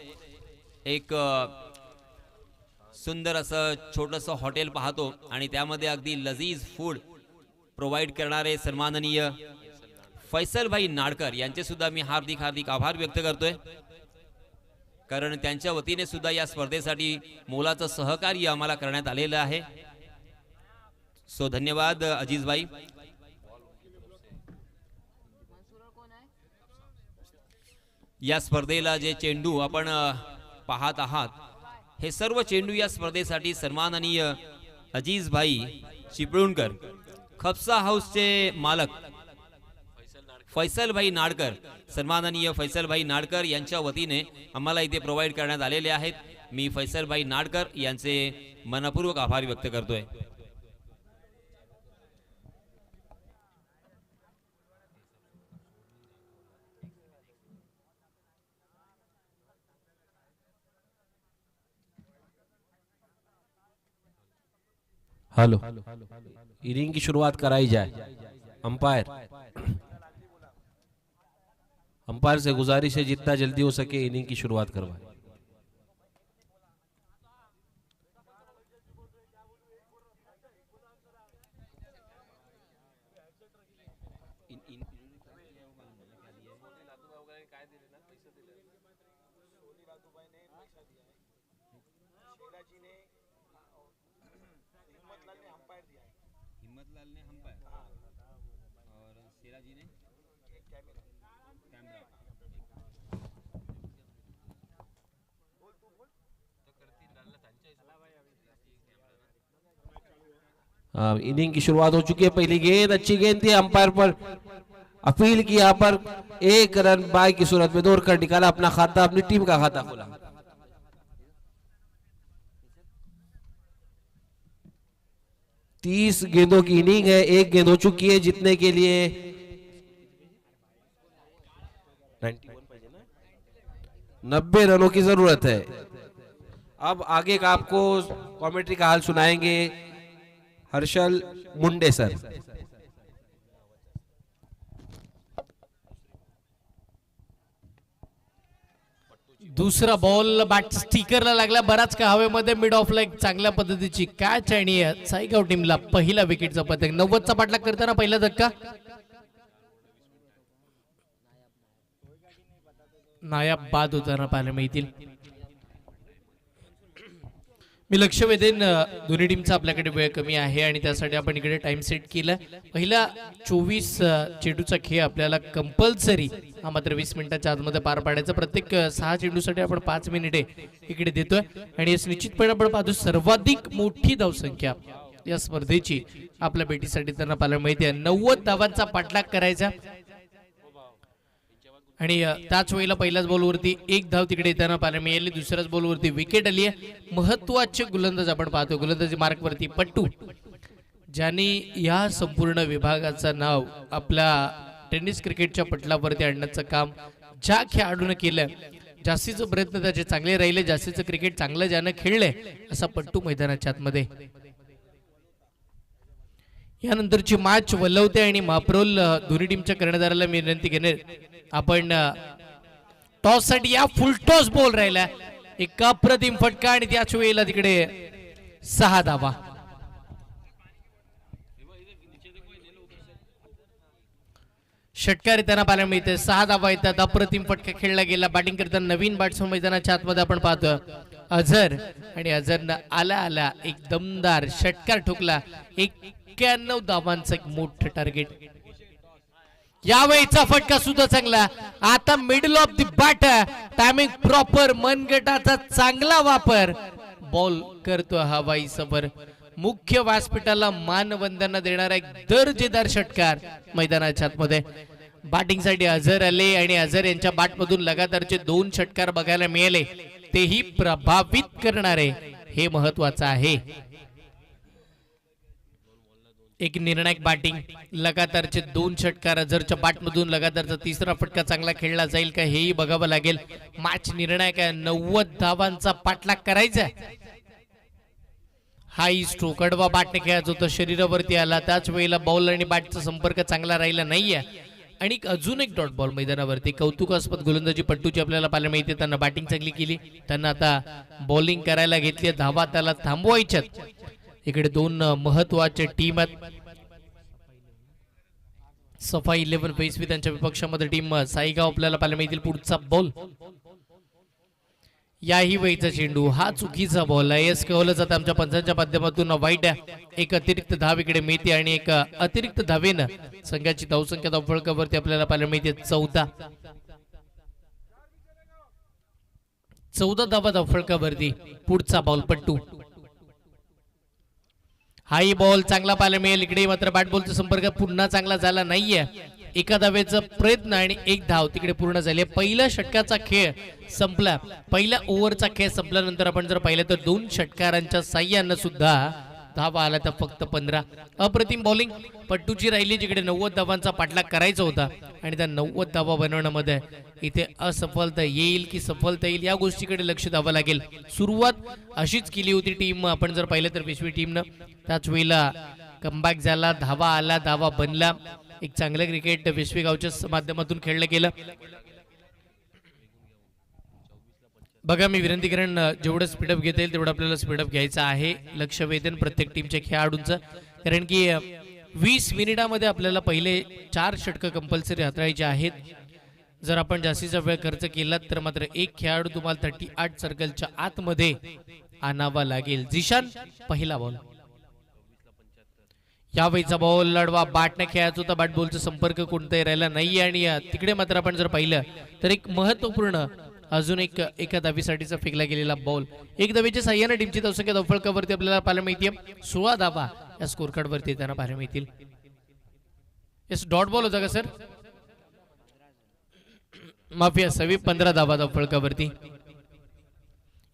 एक सुंदर असं छोटंसं हॉटेल पाहतो आणि त्यामध्ये अगदी लजीज फूड प्रोव्हाइड करणारे सन्माननीय फैसलभाई नाडकर यांचे सुद्धा मी हार्दिक हार्दिक आभार व्यक्त करतोय, कारण त्यांच्या वतीने सुद्धा या स्पर्धेसाठी मोलाचं सहकार्य आम्हाला करण्यात आलेलं आहे. सो धन्यवाद अजीजभाई. या स्पर्धेला जे चेंडू आपण पाहत आहात, हे सर्व चेंडू या स्पर्धेसाठी सन्माननीय अजीजभाई चिपळूणकर, खपसा हाऊसचे मालक फैसलभाई नाडकर, सन्माननीय फैसलभाई नाडकर यांच्या वतीने आम्हाला इथे प्रोव्हाइड करण्यात आलेले आहेत. मी फैसलभाई नाडकर यांचे मनपूर्वक आभार व्यक्त करतोय. हेलो, इनिंग की शुरुआत कराई जाए. अंपायर से गुजारिश है जितना जल्दी हो सके इनिंग की शुरुआत करवाए. हिम्मतलाल ने अंपायर और सेलाजी ने कैमरा. इनिंग की शुरुआत हो चुकी है. पहली गेंद अच्छी गेंद थी, अंपायर पर अपील की, यहाँ पर 1 रन बाय की सूरत में दौड़ कर निकाला अपना खाता, अपनी टीम का खाता खोला. 30 गेंदों की इनिंग है, 1 गेंद हो चुकी है. जीतने के लिए 90 रनों की जरूरत है. अब आगे का आपको कमेंट्री का हाल सुनाएंगे हर्षल मुंडे सर. दुसरा बॉल बॅट स्टिकरला लागला, बराच का हवेमध्ये मिड ऑफ लाईक चांगल्या पद्धतीची कॅच आणि सायगाव टीमला पहिला विकेटचा पदक. 90चा पाठलाग करताना पहिला धक्का नायाब बाद होताना पाहायला मिळतील. मी लक्ष वेधेन दोन्ही टीमचा आपल्याकडे वेळ कमी आहे आणि त्यासाठी आपण इकडे टाइम सेट केला. पहिला 24 चेंडूचा खेळ आपल्याला कंपल्सरी हा मात्र 20 मिनिटाच्या आतमध्ये पार पाडायचा. प्रत्येक 6 चेंडूसाठी आपण 5 मिनिटे इकडे देतोय आणि याच निश्चितपणे आपण पाहतो सर्वाधिक मोठी धावसंख्या या स्पर्धेची आपल्या बेटीसाठी त्यांना पाहायला मिळते. 90 धावांचा पाठलाग करायचा आणि त्याच वेळेला पहिल्याच बॉलवरती 1 धाव तिकडे येताना पाहायला मिळाली. दुसऱ्याच बॉलवरती विकेट आली आहे. महत्वाचे गोलंदाज आपण पाहतो, गोलंदाजी मार्कवरती पट्टू, ज्यांनी या संपूर्ण विभागाचं नाव आपल्या टेनिस क्रिकेटच्या पटलावरती आणण्याचं काम ज्या खेळाडूने केलं, जास्तीचे प्रयत्न त्याचे चांगले राहिले, जास्तीचं क्रिकेट चांगलं ज्यानं खेळलंय असा पट्टू मैदानाच्या आतमध्ये. यानंतरची मॅच वल्लवते आणि माप्रोल दोन्ही टीमच्या कर्णधाराला मी विनंती घेणार, आपण टॉस साठी या. फुल टॉस बॉल राहिला, एक अप्रतिम फटका आणि त्याच वेळेला तिकडे 6 धावा. षटकार येताना पाहायला मिळते, 6 धावा येतात. अप्रतिम फटका खेळला गेला. बॅटिंग करताना नवीन बॅट्समन मैदानाच्या आतमध्ये आपण पाहतो अझर, आणि अझरनं आला आला एक दमदार षटकार ठोकला. 91 धावांचं एक मोठं टार्गेट. यावेळीचा फटका सुद्धा चांगला. आता middle of the bat, timing proper, मनगटाचा चांगला वापर, बॉल करतो हवाई सफर. मुख्य व्यासपीठाला मानवंदना देणारा एक दर्जेदार षटकार मैदानाच्या आतमध्ये. बॅटिंगसाठी अझर आले आणि अझर यांच्या बॅटमधून लगातारचे 2 षटकार बघायला मिळाले, तेही प्रभावित करणारे. हे महत्वाचं आहे. एक निर्णायक बॅटिंग, लगातारचे 2 षटकार. अझरच्या बॅटमधून लगातारचा तिसरा फटका चांगला खेळला जाईल का हेही बघावं लागेल. मॅच निर्णायक आहे. 90 धावांचा पाठलाग करायचा. हाई स्ट्रोक अडवा बॅटने खेळायचं होतं, शरीरावरती आला. त्याच वेळेला बॉल आणि बॅटचा संपर्क चांगला राहिला नाहीये. आणि अजून एक डॉट बॉल मैदानावरती. कौतुकास्पद गोलंदाजी पट्टूची आपल्याला पाहायला मिळते. त्यांना बॅटिंग चांगली केली, त्यांना आता बॉलिंग करायला घेतली. धावा त्याला थांबवायच्यात. इकडे 2 महत्वाचे टीम आहेत. सफाई 11 पेसवी त्यांच्या विपक्षामध्ये टीम साईगाव आपल्याला पाहायला मिळतील. पुढचा बॉल, याही वेळीचा चेंडू, हा चुकीचा बॉल आहे. एस कळवलं जातं आमच्या पंचांच्या माध्यमातून. वाईट एक अतिरिक्त धाव इकडे मिळते आणि एक अतिरिक्त धावेनं संघाची धावसंख्या धावफलकावरती आपल्याला पाहायला मिळते 14 धावा धावफलकावरती. पुढचा बॉल पट्टू, हाही बॉल चांगला पाहायला मिळेल. इकडे मात्र बॅट बॉलचा संपर्क पुन्हा चांगला झाला नाहीये. एका धावेचा प्रयत्न आणि 1 धाव तिकडे पूर्ण झाली. पहिल्या षटकाचा खेळ संपला. पहिल्या ओव्हरचा खेळ संपल्यानंतर आपण जर पाहिलं तर 2 षटकारांच्या साह्यानं सुद्धा धावा आला तर फक्त 15. अप्रतिम बॉलिंग पट्टूची राहिली, जिकडे 90 धावांचा पाठलाग करायचा होता आणि त्या 90 धावा बनवण्यामध्ये इथे असफलता येईल की सफलता येईल या गोष्टीकडे लक्ष द्यावं लागेल. सुरुवात अशीच केली होती टीम आपण जर पाहिलं तर पेशवी टीमनं. त्याच वेळेला कमबॅक झाला, धावा आला, धावा बनला. एक चांगलं क्रिकेट पेशवी गावच्या माध्यमातून खेळलं गेलं. बघा, मी विनंती करेन जेवढं स्पीडअप घेता येईल तेवढं आपल्याला स्पीडअप घ्यायचं आहे. लक्ष वेधन प्रत्येक टीमच्या खेळाडूंचं, कारण की 20 मिनिटामध्ये आपल्याला पहिले 4 षटकं कंपल्सरी हाताळायचे आहेत. जर आपण जास्तीचा वेळ खर्च केला तर मात्र एक खेळाडू तुम्हाला 38 सर्कलच्या आतमध्ये आणावा लागेल. जिशान, पहिला बॉल, यावेळीचा बॉल लढवा बॅटने खेळायचा होता. बॅट बॉलचा संपर्क कोणताही राहिला नाही. आणि तिकडे मात्र आपण जर पाहिलं तर एक महत्वपूर्ण अजून एका धावीसाठीचा फेकला गेलेला बॉल. 1 धावेच्या साह्याने टीमची धावसंख्या धावफलकावरती आपल्याला पाहायला मिळते 16 धावा या स्कोर कार्ड वरती त्यांना पाहायला मिळतील. यस, डॉट बॉल होता का सर? माफी असावी. 15 धावा धावफलकावरती.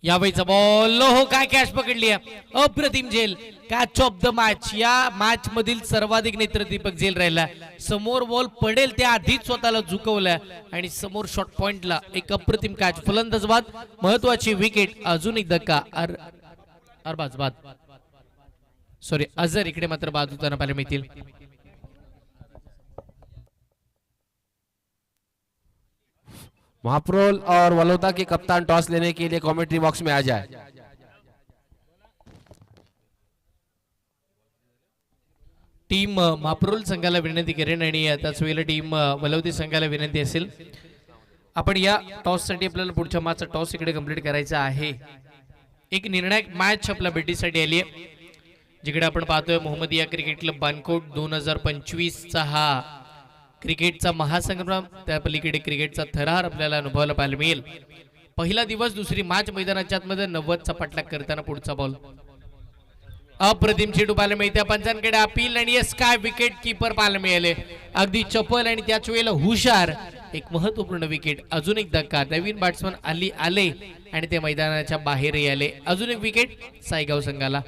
यावेळीचा बॉल, हो काय कॅच पकडली आहे. अप्रतिम झेल, कॅच ऑफ द मॅच. या मॅच मधील सर्वाधिक नेत्रदीपक झेल राहिला. समोर बॉल पडेल त्या आधीच स्वतःला झुकवलाय आणि समोर शॉर्ट पॉइंटला एक अप्रतिम कॅच. फलंदाज बाद, महत्वाची विकेट. अजून एक धक्का. अरबाज बाद, सॉरी अझर इकडे मात्र बाद होताना पाहायला मिळतील. महाप्रोल और वलोदा के कप्तान टॉस लेने के लिए कमेंट्री बॉक्स में आ जाए. टीम महाप्रोल संघाला विनंती करेन आणि त्याच वेळेला टीम वलवदी संघाला विनंती असेल, आपण या टॉस साठी आपल्याला पुढच्या मॅचचा टॉस इकडे कंप्लीट करायचा आहे. एक निर्णायक मॅच आपल्या भेटीसाठी आली आहे, जिकडे आपण पाहतोय मोहम्मदिया क्रिकेट क्लब बानकोट 2025 चा हा क्रिकेटचा महासंग्राम. त्या पलीकडे क्रिकेटचा थरार आपल्याला अनुभवायला पाहायला मिळेल. पहिला दिवस, दुसरी मॅच मैदानाच्या आतमध्ये 90 चा पाठलाग करताना पुढचा बॉल. अप्रतिम चेंडू पाहायला मिळते. पंचांकडे अपील आणि काय विकेट कीपर पाहायला मिळाले. अगदी चपल आणि त्याच वेळेला हुशार. एक महत्वपूर्ण विकेट. अजून एक धक्का. नवीन बॅट्समन आले आणि ते मैदानाच्या बाहेरही आले. अजून एक विकेट साईगाव संघाला.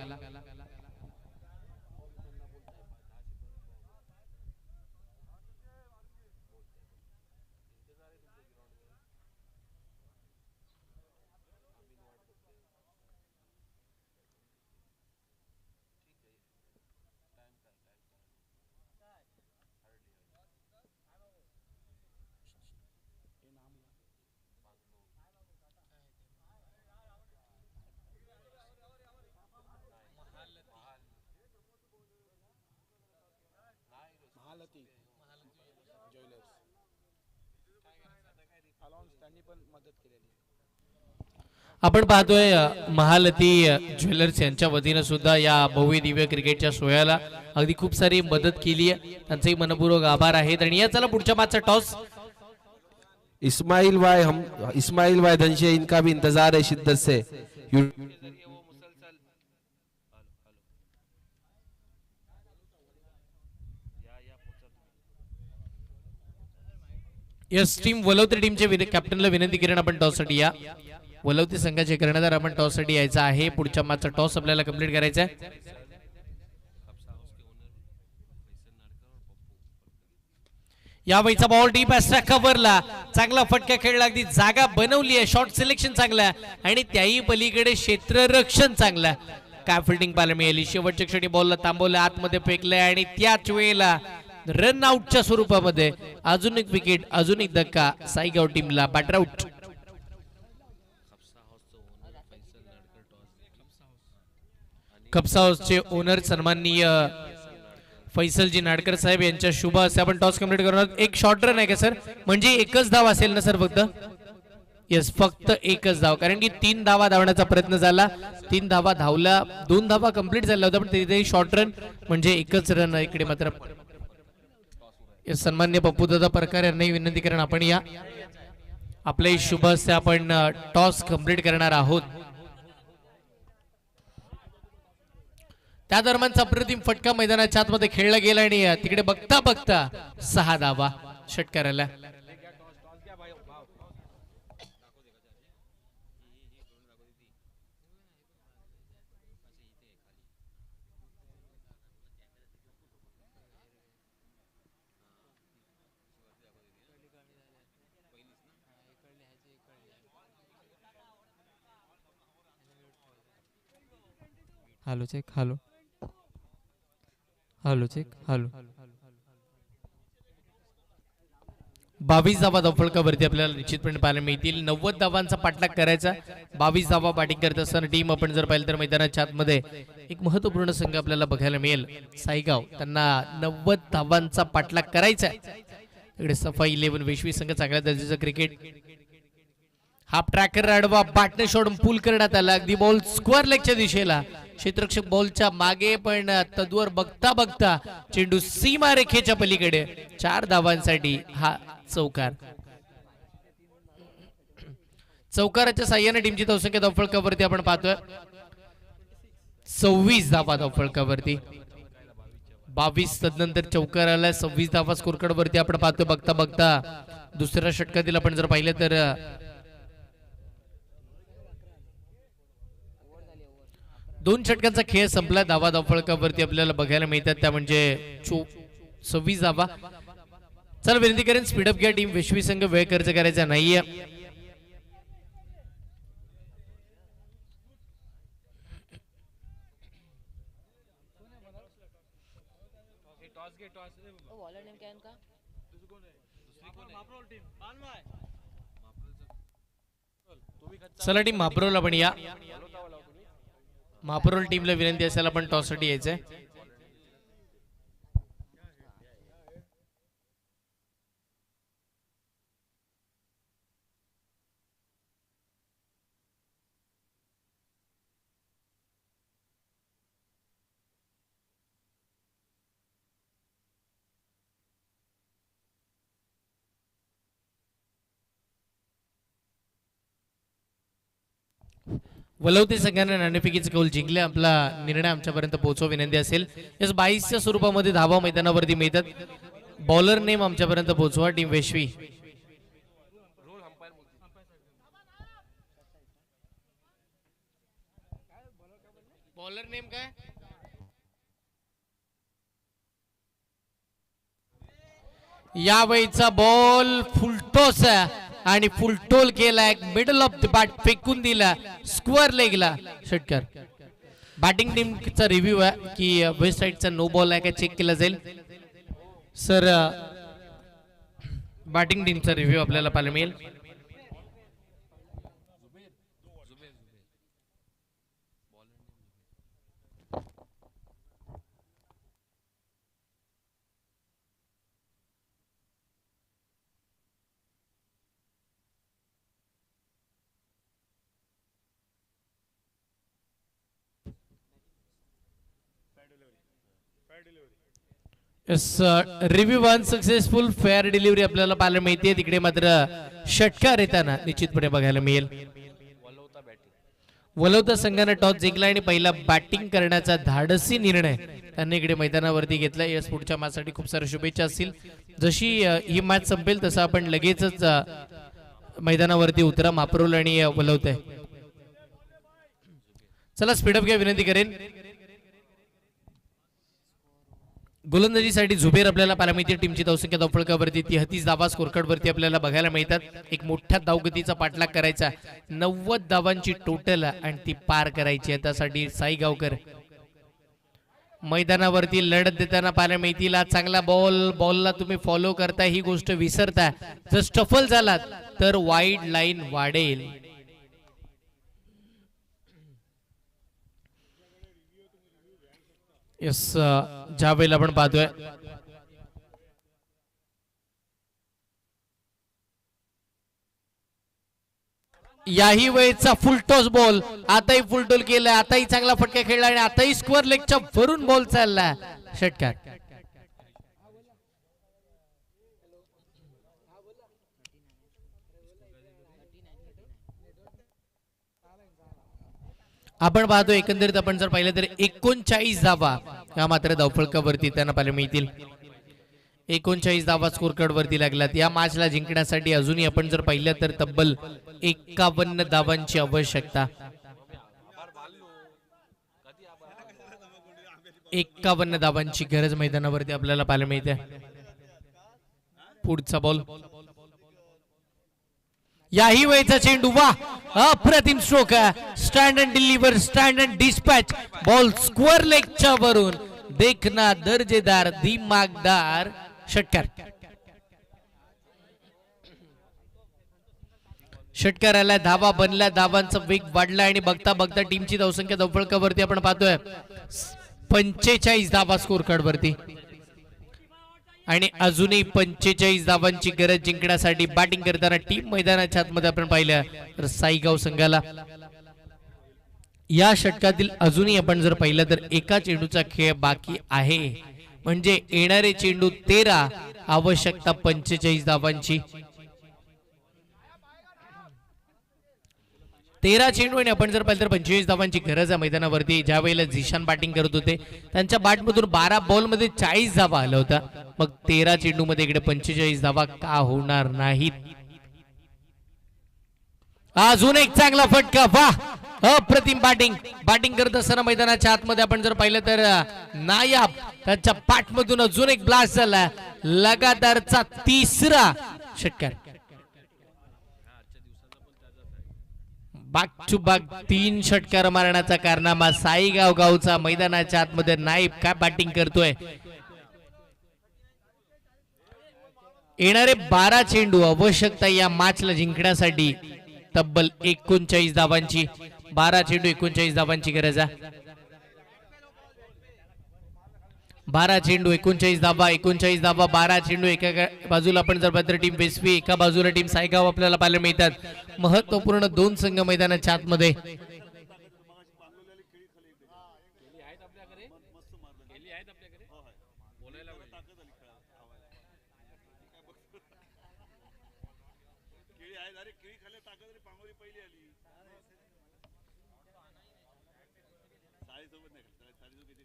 आपण पाहतोय महालती ज्वेलर्स यांच्या वतीनं सुद्धा या भव्य दिव्य क्रिकेटच्या सोहळ्याला अगदी खूप सारी मदत केली आहे. त्यांचेही मनपूर्वक आभार आहेत. आणि या चला पुढच्या मॅचचा टॉस. इस्माइल भाई धनशे, इनका भी इंतजार है शिद्दत से. यस टीम वलवते टीमचे कॅप्टनला विनंती करेन आपण टॉससाठी या. वलवते संघाचे कर्णधार आपण टॉससाठी यायचा आहे. पुढच्या मॅचचा टॉस आपल्याला कंप्लीट करायचा आहे. या वेळचा बॉल डीप असला कव्हरला चांगला फटका खेळला. अगदी जागा बनवली आहे. शॉट सिलेक्शन चांगला आणि त्याही पलीकडे क्षेत्ररक्षण चांगला. काय फिल्डिंग पाहायला मिळाली. शेवटच्या क्षणी बॉलला थांबवलं, आतमध्ये फेकलंय आणि त्याच वेळेला रन आउटच्या स्वरूपामध्ये अजून एक विकेट, अजून एक धक्का साईगाव टीमला बॅटर आउट. कपसा हाऊसचे ओनर सन्माननीय फैसलजी नाडकर साहेब यांच्या शुभ हस्ते आपण टॉस कंप्लीट करणार. एक शॉर्ट रन आहे का सर? म्हणजे एकच धाव असेल ना सर फक्त? येस, फक्त एकच धाव. कारण की 3 धावा धावण्याचा प्रयत्न झाला, 3 धावा धावला, 2 धावा कंप्लीट झाल्या होत्या, पण तिथे शॉर्ट रन म्हणजे एकच रन. इकडे मात्र सन्मान्य पप्पूदादा परकार यांनाही विनंती करण आपण या. आपले शुभ हस्ते आपण टॉस कंप्लीट करणार आहोत. त्या दरम्यानचा अप्रतिम फटका मैदानाच्या आतमध्ये खेळला गेला आणि तिकडे बघता बघता 6 धावा षटकाराला. Hello check, hello hello check, hello. 22 धावा धावफलकावरती आपल्याला निश्चितपणे पाहायला मिळतील. 90 धावांचा पाठलाग करायचा. 22 धावा बॅटिंग करत असताना टीम आपण जर पाहिलं तर मैदानाच्या आतमध्ये एक महत्वपूर्ण संघ आपल्याला बघायला मिळेल, साईगाव. त्यांना 90 धावांचा पाठलाग करायचा आहे. इकडे सफाई 11 वेशवी संघ चांगल्या दर्जाचं क्रिकेट. हाफ ट्रॅकर आडवा बॅटने शॉट पूल करण्यात आला. अगदी बॉल स्क्वेअर लेगच्या दिशेला, क्षेत्ररक्षक बॉलच्या मागे, पण तद्वर बघता बघता चेंडू सीमा रेखेच्या पलीकडे. 4 धावांसाठी हा चौकार. चौकाराच्या साह्याने टीमची धावसंख्या धावफलकावरती आपण पाहतोय 26 धावा धावफलकावरती. 22 तदनंतर चौकार आला. 26 धावा स्कोर कार्ड वरती आपण पाहतोय. बघता बघता दुसऱ्या षटकातील आपण जर पाहिलं तर 2 षटकांचा खेळ संपला. धावा धावफलकावरती आपल्याला बघायला मिळतात त्या म्हणजे 26 धावा. चला विनंती करेन स्पीडअप घ्या टीम. वेशवी संघ वेळ खर्च करायचा नाहीये. चला टीम महाप्रवला पण या. महाप्रवल टीमला विनंती असेल आपण टॉससाठी यायचंय. वलवते संघाने नाणेफेकीचे कौल जिंकले. आपला निर्णय आमच्यापर्यंत पोहोचवा विनंती असेल. याच 22च्या स्वरूपामध्ये धावा मैदानावरती मिळतात. बॉलर नेम आमच्यापर्यंत पोहोचवा टीम वेशवी. बॉलर नेम काय? या वेळीचा बॉल फुलटॉस आणि फुलटोल केला. एक मिडल ऑफ द बॅट फेकून दिला स्क्वेअर लेगला षटकार. बॅटिंग टीमचा रिव्ह्यू आहे की वेस्ट साइडचा नो बॉल आहे का चेक केला जाईल. सर बॅटिंग टीमचा रिव्ह्यू आपल्याला पाहायला मिळेल. रिव्ह्यू 1 सक्सेसफुल फेअर डिलिव्हरी आपल्याला पाहायला मिळते. तिकडे मात्र षटकार येताना निश्चितपणे बघायला मिळेल. वलवता संघाने टॉस जिंकला आणि पहिला बॅटिंग करण्याचा धाडसी निर्णय त्यांनी इकडे मैदानावरती घेतला. या पुढच्या मॅचसाठी खूप साऱ्या शुभेच्छा असतील. जशी ही मॅच संपेल तसं आपण लगेचच मैदानावरती उतरा मापरोल आणि वलवते. चला स्पीडअप घ्या विनंती करेन. गोलंदाजीसाठी झुबेर आपल्याला पाहायला मिळते. टीमची धावसंख्या धावफलकावरती 33 धावा स्कोरकार्डवरती आपल्याला बघायला मिळतात. एक मोठ्या धावगतीचा पाठलाग करायचा, 90 धावांची टोटल आणि ती पार करायची आहे. त्यासाठी साई गावकर मैदानावरती लढत देताना पाहायला मिळतील. चांगला बॉलला तुम्ही फॉलो करता ही गोष्ट विसरता. जर स्टफल झालात तर वाईड लाईन वाढेल. यस ज्या वेळेला आपण पाहतोय याही वेळेचा फुलटॉस बॉल, आताही फुलटॉल केलाय, आताही चांगला फटका खेळला आणि आताही स्क्वेअर लेगच्या वरून बॉल चालला. षटकार. आपण पाहतो एकंदरीत आपण जर पाहिलं तर 39 धावा या मात्र धावफलकावरती त्यांना पाहायला मिळतील. 39 धावा स्कोर कार्ड वरती लागलात. या मॅचला जिंकण्यासाठी अजूनही आपण जर पाहिलं तर तब्बल 51 धावांची आवश्यकता. 51 धावांची गरज मैदानावरती आपल्याला पाहायला मिळते. पुढचा बॉल, याही वेळेचा चेंडू, वा अप्रतिम stroke, stand and deliver, stand and dispatch, ball square लेगच्या वरून, देखना दर्जेदार, दिमागदार षटकार. षटकाराला धावा बनल्या, धावांचा वेग वाढला आणि बघता बघता टीमची धावसंख्या धावफलकावरती आपण पाहतोय 45 धावा स्कोर कार्ड वरती आणि अजूनही 45 धावांची गरज जिंकण्यासाठी बॅटिंग करताना टीम मैदानाच्या आतमध्ये आपण पाहिलं तर साईगाव संघाला या षटकातील अजूनही आपण जर पाहिलं तर एका चेंडूचा खेळ बाकी आहे. म्हणजे येणारे चेंडू 13, आवश्यकता 45 धावांची. 13 चेंडू आणि आपण जर पाहिलं तर 45 धावांची गरज आहे मैदानावरती. ज्या वेळेला झिशान बॅटिंग करत होते त्यांच्या बॅटमधून 12 बॉल मध्ये 40 धावा आल्या होत्या. मग 13 चेंडू मध्ये इकडे 45 धावा का होणार नाहीत. अजून एक चांगला फटका, वाह अप्रतिम बॅटिंग करत असताना मैदानाच्या आतमध्ये आपण जर पाहिलं तर नायाब त्यांच्या पाठमधून अजून एक ब्लास्ट झाला, लगातारचा 3रा षटकार. बॅक टू बॅक 3 षटकार मारण्याचा कारनामा साईगाव गावचा. मैदानाच्या आतमध्ये नाईब काय बॅटिंग करतोय. येणारे 12 चेंडू आवश्यकता या मॅचला जिंकण्यासाठी तब्बल 39 धावांची. 12 चेंडू 39 धावांची गरज आहे. 12 चेंडू 39 धावा, 39 धावा 12 चेंडू. एका बाजूला आपण जर पाहिलं टीम वेसवी, एका बाजूला टीम सायगाव आपल्याला पाहायला मिळतात. महत्वपूर्ण 2 संघ मैदानाच्या आतमध्ये.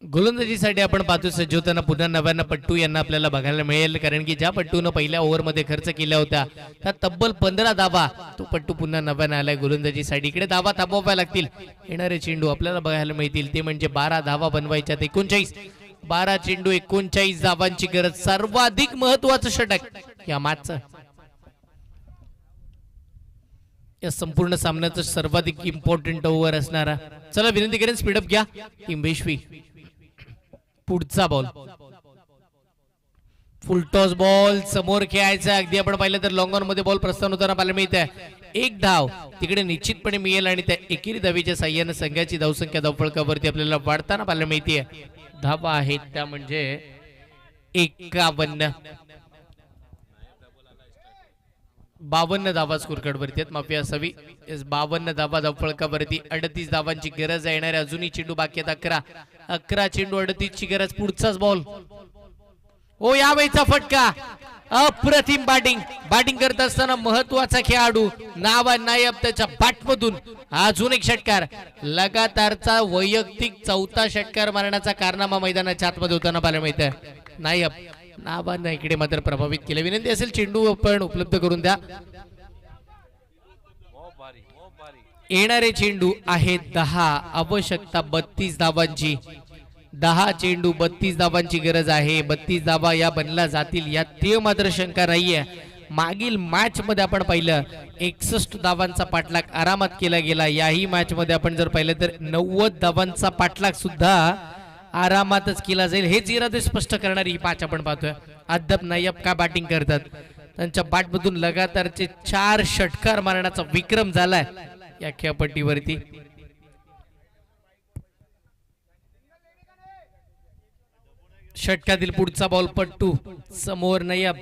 गोलंदाजीसाठी आपण पाहतो सज्जवताना पुन्हा नव्यानं पट्टू यांना आपल्याला बघायला मिळेल. कारण की ज्या पट्टूनं पहिल्या ओव्हरमध्ये खर्च केला होता त्या तब्बल 15 धावा तो पट्टू पुन्हा नव्यानं आलाय गोलंदाजीसाठी. इकडे धावा थांबवाव्या लागतील. येणारे चेंडू आपल्याला बघायला मिळतील ते म्हणजे 12 धावा बनवायच्यात. 12 चेंडू 39 धावांची गरज. सर्वाधिक महत्वाचं षटक या मॅचचं, या संपूर्ण सामन्याचं सर्वाधिक इम्पॉर्टंट ओव्हर असणारा. चला विनंती करेन स्पीडअप घ्या टीम वेशवी. पुढचा बॉल, फुलटॉस बॉल समोर खेळायचा. अगदी आपण पाहिलं तर लॉंग ऑन मध्ये बॉल प्रस्थान होताना पाहायला मिळते. 1 धाव तिकडे निश्चितपणे मिळेल आणि त्या एकेरी धावेच्या साह्यानं संघाची धावसंख्या धावफलकावरती आपल्याला वाढताना पाहायला मिळते. धावा आहेत त्या म्हणजे 51. 52 धावा स्कोर कार्ड वरती आहेत, माफी असावी. 52 धावा धावफलकावरती. 38 धावांची गरज आहे. येणारे अजूनही चेंडू बाकी आहेत. 11 चेंडू 38 ची गरज. पुढचाच बॉल, ओ यावेळीचा फटका अप्रतिम बॅटिंग करत असताना महत्वाचा खेळाडू नायब त्याच्या बॅटमधून अजून एक षटकार, लगातारचा वैयक्तिक चौथा षटकार मारण्याचा कारनामा मैदानाच्या आतमध्ये होताना पाहायला मिळतंय. नाबानं इकडे मात्र प्रभावित केले. विनंती असेल चेंडू पण उपलब्ध करून द्या. येणारे चेंडू आहे 10, आवश्यकता 32 धावांची. 10 चेंडू 32 धावांची गरज आहे. 32 धावा या बनला जातील यात ते मात्र शंका नाहीये. मागील मॅच मध्ये आपण पाहिलं 61 धावांचा पाठलाग आरामात केला गेला. याही मॅच मध्ये आपण जर पाहिलं तर 90 धावांचा पाठलाग सुद्धा आरामातच केला जाईल. हे इरादे स्पष्ट करणारी ही मॅच आपण पाहतोय. अद्याप नायब का बॅटिंग करतात, त्यांच्या बॅटमधून लगातारचे 4 षटकार मारण्याचा विक्रम झालाय या खेळपट्टीवरती. षटकातील पुढचा बॉल पट्टू समोर नायब.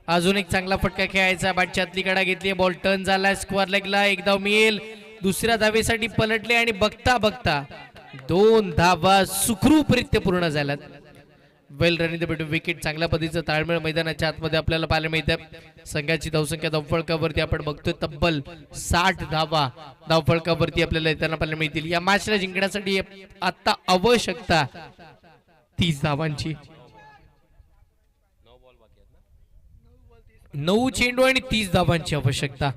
अजून एक चांगला फटका खेळायचा. बॅटच्या आतली कडा घेतली, बॉल टर्न झालाय स्क्वेअर लेगला. एक धाव मिळेल, दुसऱ्या धावेसाठी पलटले आणि बघता बघता 2 धावा सुखरूपरित्या पूर्ण झाल्यात. Well running the wicket. चांगल्या पद्धतीचं ताळमेळ मैदानाच्या आतमध्ये आपल्याला पाहायला मिळतं. संघाची धावसंख्या धावफलकावरती आपण बघतोय तब्बल 60 धावा धावफलकावरती आपल्याला येताना पाहायला मिळतील. या मॅचला जिंकण्यासाठी आता आवश्यकता 30 धावांची. 9 चेंडू आणि 30 धावांची आवश्यकता.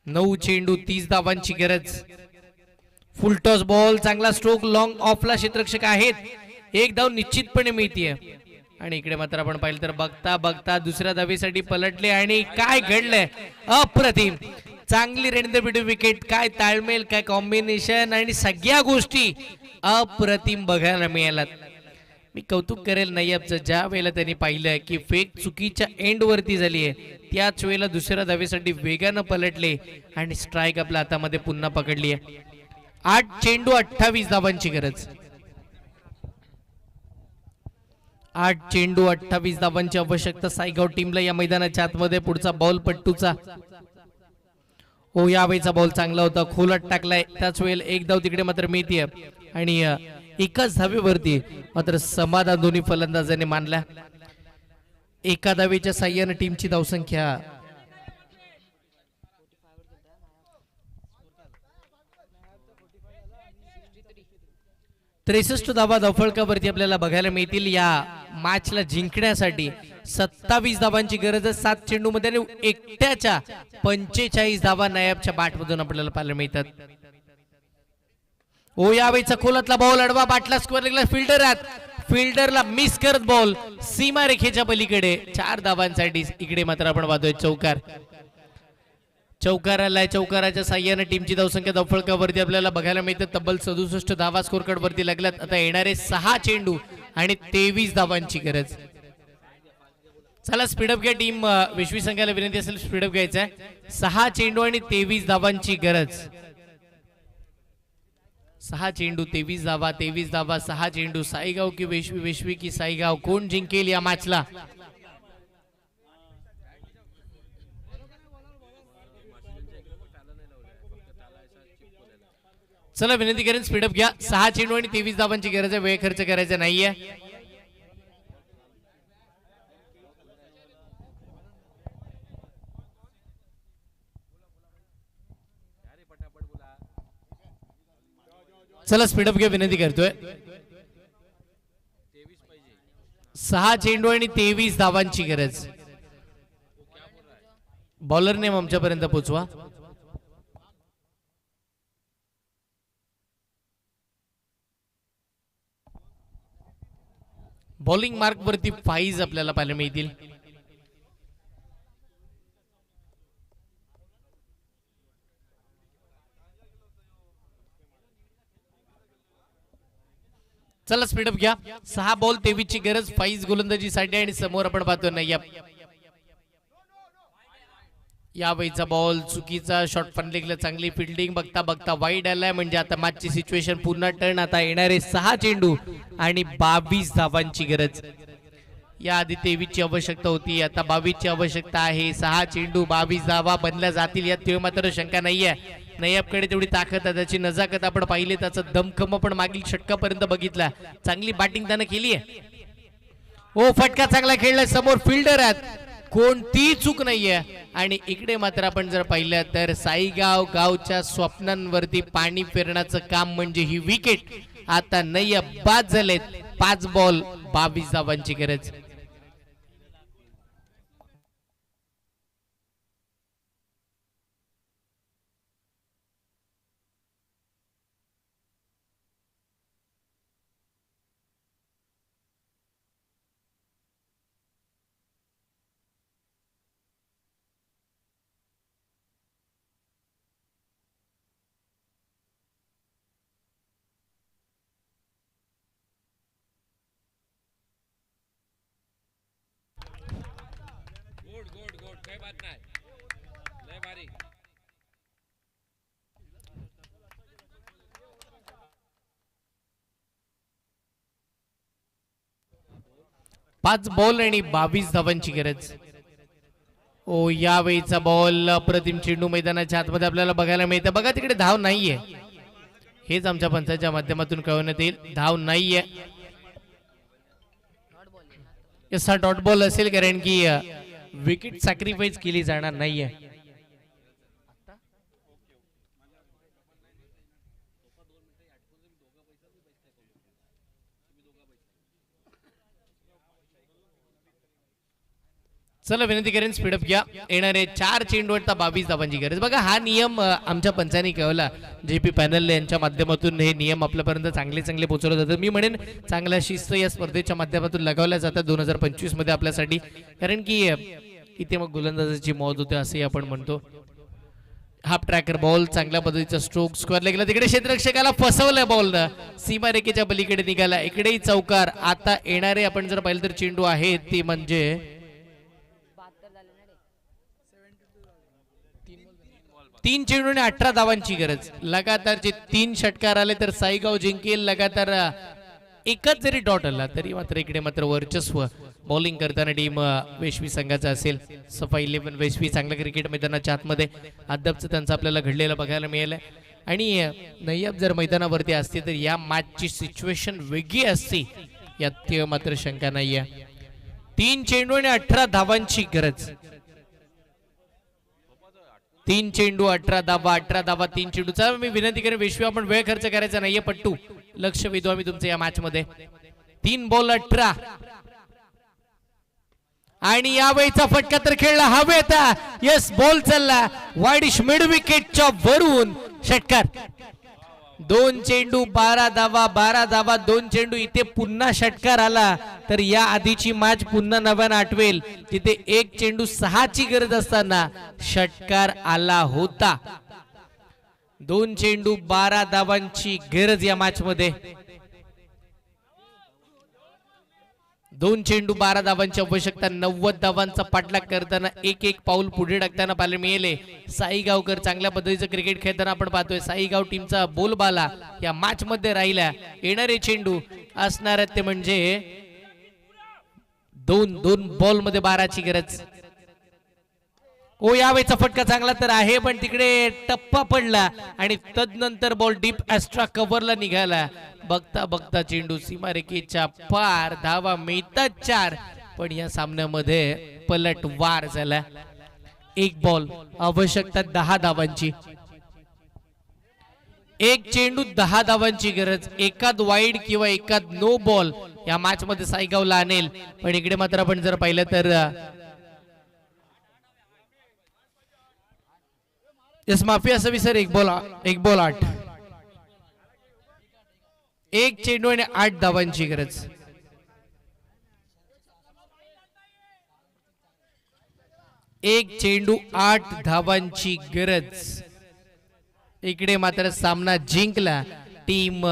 9 चेंडू 30 धावांची गरज. फुलटॉस बॉल, चांगला स्ट्रोक, लॉंग ऑफला क्षेत्ररक्षक आहेत. एक धाव निश्चितपणे मिळतीये. आणि इकडे मात्र आपण पाहिलं तर बघता बघता दुसऱ्या धावेसाठी पलटले आणि काय घडलंय अप्रतिम. चांगली रेंडर विकेट. काय ताळमेळ, काय कॉम्बिनेशन आणि सगळ्या गोष्टी अप्रतिम बघायला मिळाल्यात. मी कौतुक करेल नायबचं. ज्या वेळेला त्यांनी पाहिलं की फेक चुकीच्या एंड वरती झाली आहे त्याच वेळेला दुसऱ्या धावेसाठी वेगानं पलटले आणि स्ट्राईक आपल्या हातामध्ये पुन्हा पकडली आहे. 8 चेंडू 28 धावांची गरज. 8 चेंडू 28 धावांची आवश्यकता सायगाव टीमला या मैदानाच्या आतमध्ये. पुढचा बॉल पट्टूचा. यावेळीचा बॉल चांगला होता, खोलात टाकलाय. त्याच वेळेला एक धाव तिकडे मात्र मिळतीये आणि एकाच धावेवरती मात्र समाधान दोन्ही फलंदाजांनी मानला. एका धावेच्या साह्याने टीमची धावसंख्या 63 धावा धावफलकावरती आपल्याला बघायला मिळतील. या मॅचला जिंकण्यासाठी 27 धावांची गरज आहे. 7 चेंडू मध्ये एकट्याच्या 45 धावा नायबच्या बॅटमधून आपल्याला पाहायला मिळतात. यावेळीचा खोलातला बॉल अडवा, बाटला स्क्वेअर लेगला. फिल्डरला मिस करत बॉल सीमा रेखेच्या पलीकडे. 4 धावांसाठी इकडे मात्र आपण पाहतोय चौकार आलाय. चौकाराच्या साह्याने टीमची धावसंख्या धावफलकावरती आपल्याला बघायला मिळते. तब्बल 67 धावा स्कोर कार्ड वरती लागल्यात. आता येणारे 6 चेंडू आणि 23 धावांची गरज. चला स्पीडअप घ्या टीम. विश्वी संघाला विनंती असेल स्पीडअप घ्यायचा आहे. 6 चेंडू आणि 23 धावांची गरज. 6 चेंडू 23 धावा. 23 धावा 6 चेंडू. साईगाव की वेश्वी, वेश्वी की साईगाव, कोण जिंकेल या मॅचला? चला विनंती करेन स्पीडअप घ्या. 6 चेंडू आणि 23 धावांची गरज आहे. वेळ खर्च करायचा नाहीये. चला स्पीडअप घ्या विनंती करतोय. 6 चेंडू आणि 23 धावांची गरज. बॉलर नेम आमच्यापर्यंत पोहोचवा. बॉलिंग मार्क वरती 5 आपल्याला पाहायला मिळतील. चला स्पीडअप घ्या. 6 बॉल 23 ची गरज. 5 गोलंदाजीसाठी आणि समोर आपण पाहतो नायब. यावेळीचा बॉल चुकीचा. शॉर्ट पण लेगला चांगली फिल्डिंग. बघता बघता वाईड आलाय म्हणजे आता मॅचची सिच्युएशन पुन्हा टर्न. आता येणारे 6 चेंडू आणि 22 धावांची गरज. या आधी 23 ची आवश्यकता होती, आता 22 ची आवश्यकता आहे. 6 चेंडू 22 धावा बनल्या जातील यात तेव्हा मात्र शंका नाहीये. नायबकडे तेवढी ताकद आहे, त्याची नजाकत आपण पाहिली, त्याचा दमखम पण मागील षटकापर्यंत बघितला. चांगली बॅटिंग त्यानं केली आहे. ओ फटका चांगला खेळलाय, समोर फिल्डर आहेत, कोणती चूक नाहीये. आणि इकडे मात्र आपण जर पाहिलं तर साईगाव गावच्या स्वप्नांवरती पाणी फिरण्याचं काम म्हणजे ही विकेट. आता नय्या बाद झालेत. 5 बॉल 22 धावांची गरज. पाच बॉल आणि 22 धावांची गरज. ओ यावेळीचा बॉल अप्रतिम चेंडू मैदानाच्या आतमध्ये आपल्याला बघायला मिळतं. बघा तिकडे धाव नाहीये, हेच आमच्या पंचाच्या माध्यमातून कळवण्यात येईल. धाव नाहीये. हा डॉट बॉल असेल, कारण की विकेट सॅक्रिफाईस केली जाणार नाहीये. चला विनंती करेन स्पीडअप घ्या. येणारे 4 चेंडूवर 22 धावांची गरज. बघा हा नियम आमच्या पंचांनी कळवला. जेपी पॅनल यांच्या माध्यमातून हे नियम आपल्यापर्यंत चांगले पोहोचवले जातात. मी म्हणेन चांगला शिस्त या स्पर्धेच्या माध्यमातून लगावल्या जातात 2025 मध्ये आपल्यासाठी, कारण की इथे मग गोलंदाजाची मौत होते असे आपण म्हणतो. हाफ ट्रॅकर बॉल, चांगल्या पद्धतीचा स्ट्रोक स्क्वेअरला गेला. तिकडे क्षेत्ररक्षकाला फसवलंय बॉल, सीमारेखेच्या पलीकडे निघाला. इकडेही चौकार. आता येणारे आपण जर पाहिलं तर चेंडू आहे ते म्हणजे 3 चेंडू आणि 18 धावांची गरज. लगातार जे 3 षटकार आले तर साईगाव जिंकेल. लगातार एकच जरी डॉट आला तरी मात्र इकडे मात्र वर्चस्व बॉलिंग करताना टीम वेशवी संघाचा असेल. सफाई 11 वेशवी चांगल्या क्रिकेट मैदानाच्या आतमध्ये अद्यापच त्यांचं आपल्याला घडलेलं बघायला मिळालंय. आणि नय्यब जर मैदानावरती असते तर या मॅचची सिच्युएशन वेगळी असते, यात मात्र शंका नाहीये. 3 चेंडू आणि 18 धावांची गरज. 3 चेंडू 18 धावा, 18 धावा 3 चेंडू. चला मी विनंती करेन वेशवी आपण वेळ खर्च करायचा नाहीये. पट्टू लक्ष वेधू आम्ही तुमचं या मॅच मध्ये. 3 बॉल 18 आणि यावेळीचा फटका तर खेळला हवेत. यस बॉल चालला वाईडिश मिड विकेटच्या वरून षटकार. 2 चेंडू 12 धावा, 12 धावा 2 चेंडू. इथे पुन्हा षटकार आला तर या आधीची मॅच पुन्हा नव्यानं आठवेल, जिथे 1 चेंडू 6 ची गरज असताना षटकार आला होता. 2 चेंडू 12 धावांची गरज या मॅच मध्ये. 2 चेंडू 12 धावांची आवश्यकता. 90 धावांचा पाठलाग करताना एक पाऊल पुढे टाकताना पाहायला मिळाले. साईगावकर चांगल्या पद्धतीचं क्रिकेट खेळताना आपण पाहतोय. साईगाव टीमचा बोलबाला या मॅच मध्ये राहिला. येणारे चेंडू असणार ते म्हणजे 2 बॉल मध्ये 12 ची गरज. ओ यावेळीचा फटका चांगला तर आहे, पण तिकडे टप्पा पडला आणि तदनंतर बॉल डीप एक्स्ट्रा कव्हरला निघाला. बघता बघता चेंडू सीमारेखेच्या पार. धावा मिळतात 4, पण या सामन्यामध्ये पलटवार झाला. 1 बॉल आवश्यकता 10 धावांची. 1 चेंडू 10 धावांची गरज. एकाद वाईड किंवा एकाद नो बॉल या मॅच मध्ये साईगावला आणेल, पण इकडे मात्र आपण जर पाहिलं तर यस माफी असावी सर. 1 बॉल 8. 1 चेंडू आणि 8 धावांची गरज. 1 चेंडू 8 धावांची गरज. इकडे मात्र सामना जिंकला टीम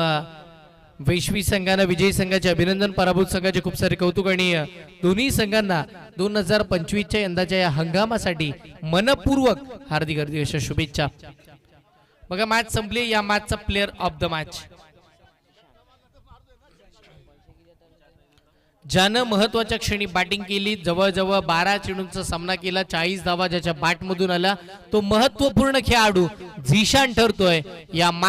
वैश्वी संघानं. विजयी संघाचे अभिनंदन, पराभूत संघाचे खूप सारे कौतुक आणि दोन्ही संघांना 2025च्या यंदाच्या या हंगामासाठी मनपूर्वक हार्दिक अशा शुभेच्छा. बघा मॅच संपली. या मॅचचा प्लेअर ऑफ द मॅच ज्यानं महत्वाच्या क्षणी बॅटिंग केली, जवळजवळ 12 चेंडूंचा सामना केला, 40 धावा ज्याच्या बॅट मधून आला, तो महत्वपूर्ण खेळाडू झिशान ठरतोय या मॅच